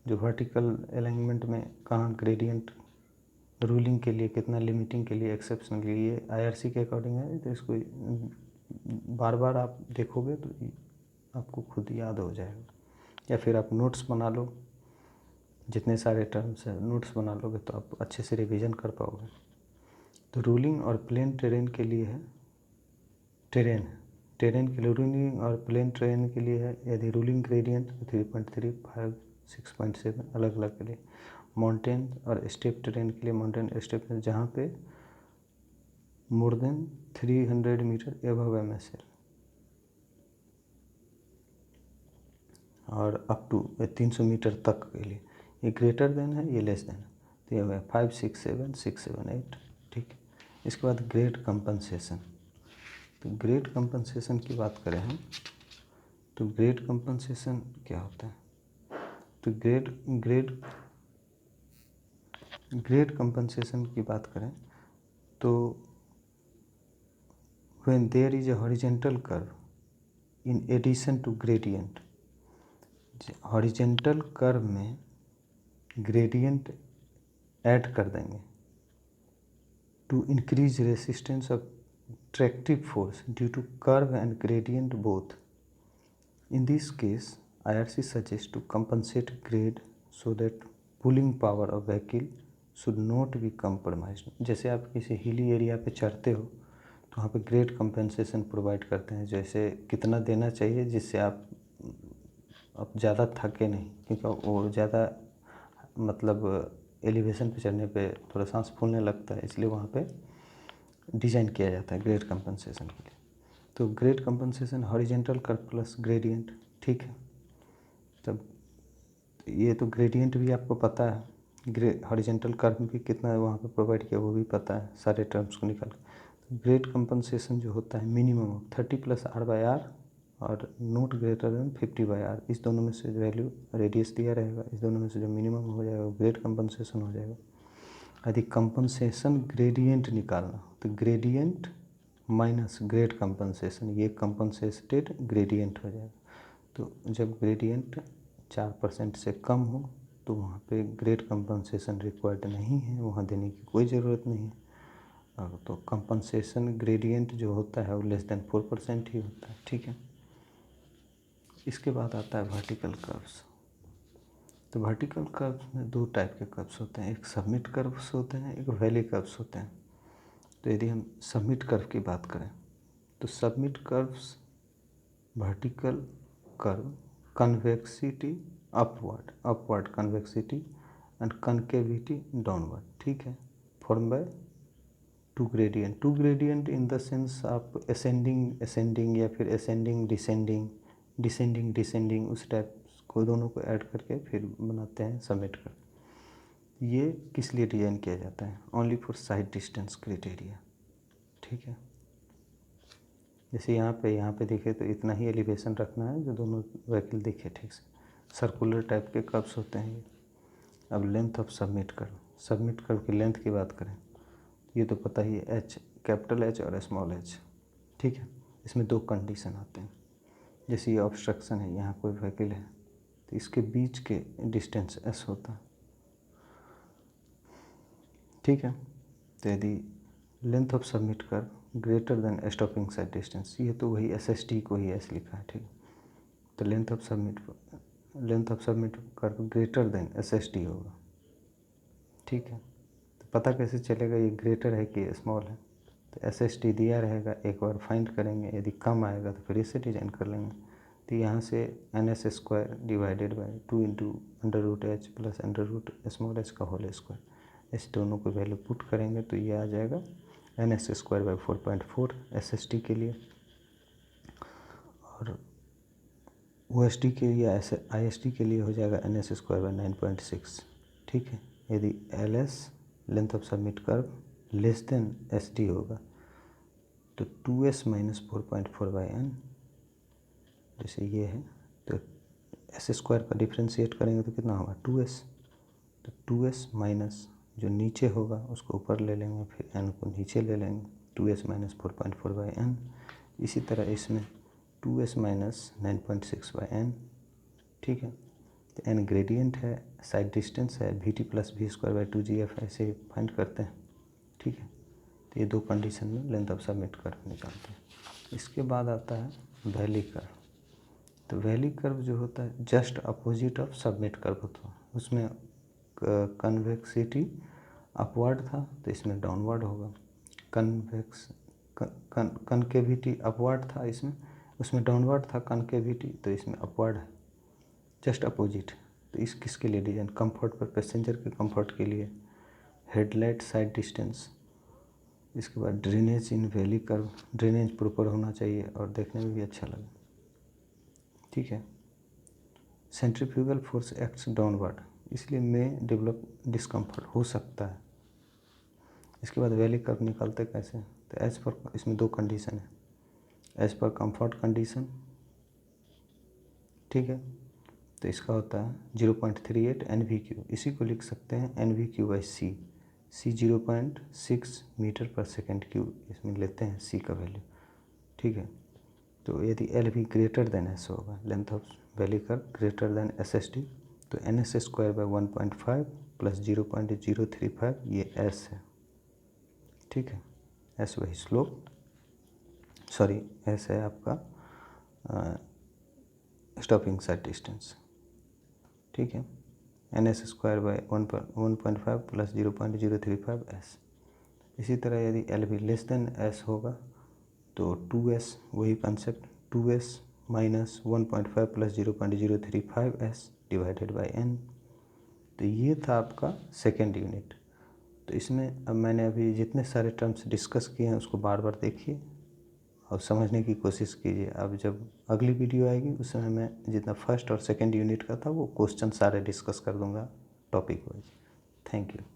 जो वर्टिकल अलाइनमेंट में कहाँ ग्रेडियंट रूलिंग के लिए कितना, लिमिटिंग के लिए, एक्सेप्शनल के लिए, IRC के अकॉर्डिंग है। तो इसको बार बार आप देखोगे तो आपको खुद याद हो जाएगा, या फिर आप नोट्स बना लो, जितने सारे टर्म्स हैं नोट्स बना लोगे तो आप अच्छे से रिवीजन कर पाओगे। तो रूलिंग और प्लेन टेरेन के लिए है, टेरेन के लिए रूलिंग और प्लेन टेरेन के लिए है, यदि रूलिंग ग्रेडियंट 3.35 6.7 अलग अलग के लिए। माउंटेन और स्टेप टेरेन के लिए माउंटेन स्टेप जहाँ पे more than 300 metre above MSL और अप टू 300 मीटर तक के लिए, ये ग्रेटर देन है, ये लेस देन है। तो ये 5, 6, 7, 6, 7, 8, ठीक है। इसके बाद ग्रेड कंपनसेशन। तो ग्रेड कंपनसेशन की बात करें हम, तो ग्रेड कंपनसेशन क्या होता है? तो ग्रेड कंपनसेशन की बात करें तो when there is a horizontal curve in addition to gradient, horizontal curve में ग्रेडियंट ऐड कर देंगे to increase resistance of tractive force due to curve and gradient both. In this case IRC suggests to compensate grade so that pulling power of vehicle should not be compromised। जैसे आप किसी hilly area पे चढ़ते हो तो वहाँ पे grade compensation provide करते हैं, जैसे कितना देना चाहिए जिससे आप ज़्यादा थके नहीं, क्योंकि वो ज़्यादा मतलब एलिवेशन पे चढ़ने पे थोड़ा सांस फूलने लगता है, इसलिए वहाँ पे डिज़ाइन किया जाता है ग्रेड कंपनसेशन के लिए। तो grade compensation horizontal curve plus gradient, ठीक है। तब ये तो ग्रेडियंट भी आपको पता है, हॉरिजेंटल कर्व भी कितना है वहाँ पे प्रोवाइड किया वो भी पता है, सारे टर्म्स को निकाल। तो ग्रेड कंपनसेशन जो होता है मिनिमम ऑफ 30 + R/R और नॉट ग्रेटर देन 50/R, इस दोनों में से वैल्यू रेडियस दिया रहेगा, इस दोनों में से जो मिनिमम हो जाएगा ग्रेड कंपनसेशन हो जाएगा। यदि कंपनसेशन ग्रेडियंट निकालना तो ग्रेडियंट माइनस ग्रेड कंपनसेशन, ये कंपनसेटेड ग्रेडियंट हो जाएगा। तो जब ग्रेडियंट 4% से कम हो तो वहाँ पे ग्रेड कंपनसेशन रिक्वायर्ड नहीं है, वहाँ देने की कोई ज़रूरत नहीं है। तो कंपनसेशन ग्रेडियंट जो होता है वो लेस देन 4% ही होता है, ठीक है। इसके बाद आता है वर्टिकल कर्व्स। तो वर्टिकल कर्व्स में दो टाइप के कर्व्स होते हैं, एक सबमिट कर्व्स होते हैं, एक वैली कर्व्स होते हैं। तो यदि हम सबमिट कर्व की बात करें तो submit curves vertical curve convexity upward convexity and concavity downward, ठीक है, form by two gradient in the sense आप असेंडिंग या फिर असेंडिंग डिसेंडिंग उस टाइप को दोनों को ऐड करके फिर बनाते हैं सबमिट कर। ये किस लिए डिज़ाइन किया जाता है? Only for side distance criteria, ठीक है। जैसे यहाँ पे देखे तो इतना ही एलिवेशन रखना है जो दोनों व्हीकल दिखे ठीक से, सर्कुलर टाइप के कर्व्स होते हैं ये। अब लेंथ ऑफ सबमिट कर्व की लेंथ की बात करें, ये तो पता ही है, कैपिटल H और स्मॉल h, ठीक है। इसमें दो कंडीशन आते हैं, जैसे ये ऑब्स्ट्रक्शन है, यहाँ कोई व्हीकल है तो इसके बीच के डिस्टेंस s होता है, ठीक है। तो यदि length of submit curve greater than stopping side distance, ये तो वही SST को ही S लिखा है, ठीक है। तो length of submit curve greater than SST होगा, ठीक है। तो पता कैसे चलेगा ये ग्रेटर है कि स्मॉल है? तो SST दिया रहेगा, एक बार फाइंड करेंगे, यदि कम आएगा तो फिर इसे डिजाइन कर लेंगे। तो यहाँ से NS² divided by 2 × √h plus √h का होल स्क्वायर, इस दोनों को वैल्यू पुट करेंगे तो ये आ जाएगा NS² / 4.4 SST के लिए, और OST के लिए IST के लिए हो जाएगा NS² / 9.6, ठीक है। यदि LS length of submit curve less than SD होगा तो 2S - 4.4/n, जैसे ये है तो S² का डिफ्रेंशिएट करेंगे तो कितना होगा 2S, तो 2S माइनस जो नीचे होगा उसको ऊपर ले लेंगे, फिर n को नीचे ले लेंगे, 2S - 4.4/n। इसी तरह इसमें 2S - 9.6/n, ठीक है। तो n ग्रेडियंट है, साइड डिस्टेंस है, VT + V² / 2GF ऐसे फाइंड करते हैं, ठीक है। तो ये दो कंडीशन में लेंथ ऑफ सबमिट कर्व निकालते हैं। इसके बाद आता है वैली कर्व। तो वैली कर्व जो होता है just opposite of submit curve होता है, उसमें कन्वेक्सिटी अपवर्ड था तो इसमें डाउनवर्ड होगा, कनकेविटी अपवर्ड था इसमें, उसमें डाउनवर्ड था कनकेविटी, तो इसमें अपवर्ड है, जस्ट अपोजिट। तो इस किसके लिए डिज़ाइन, कंफर्ट पर, पैसेंजर के कंफर्ट के लिए। हेडलाइट साइड डिस्टेंस, इसके बाद ड्रेनेज इन वैली कर्व, ड्रेनेज प्रॉपर होना चाहिए और देखने में भी अच्छा लगे, ठीक है। सेंट्रीफ्यूगल फोर्स एक्ट्स डाउनवर्ड, इसलिए में डेवलप डिस्कम्फर्ट हो सकता है। इसके बाद वैली कर्व निकालते कैसे, तो एज पर, इसमें दो कंडीशन है, एज पर कंफर्ट कंडीशन, ठीक है। तो इसका होता है 0.38 NVQ, इसी को लिख सकते हैं NVQ/C, C 0.6 मीटर पर सेकेंड क्यूब, इसमें लेते हैं C का वैल्यू, ठीक है। तो यदि LV ग्रेटर देन S होगा, length of valley curve greater than SST, तो NS²/1.5 प्लस 0.035 ये S है, ठीक है। S वही स्लोप, सॉरी S है आपका स्टॉपिंग साइड डिस्टेंस, ठीक है। NS²/1.5 plus 0.035 S। इसी तरह यदि LV लेस देन S होगा तो 2S, वही concept, 2S minus 1.5 plus 0.035 S divided by N। तो ये था आपका सेकेंड यूनिट। तो इसमें अब मैंने अभी जितने सारे टर्म्स डिस्कस किए हैं उसको बार बार देखिए और समझने की कोशिश कीजिए। अब जब अगली वीडियो आएगी उस समय मैं जितना फर्स्ट और सेकंड यूनिट का था वो क्वेश्चन सारे डिस्कस कर दूंगा टॉपिक वाइज। Thank you.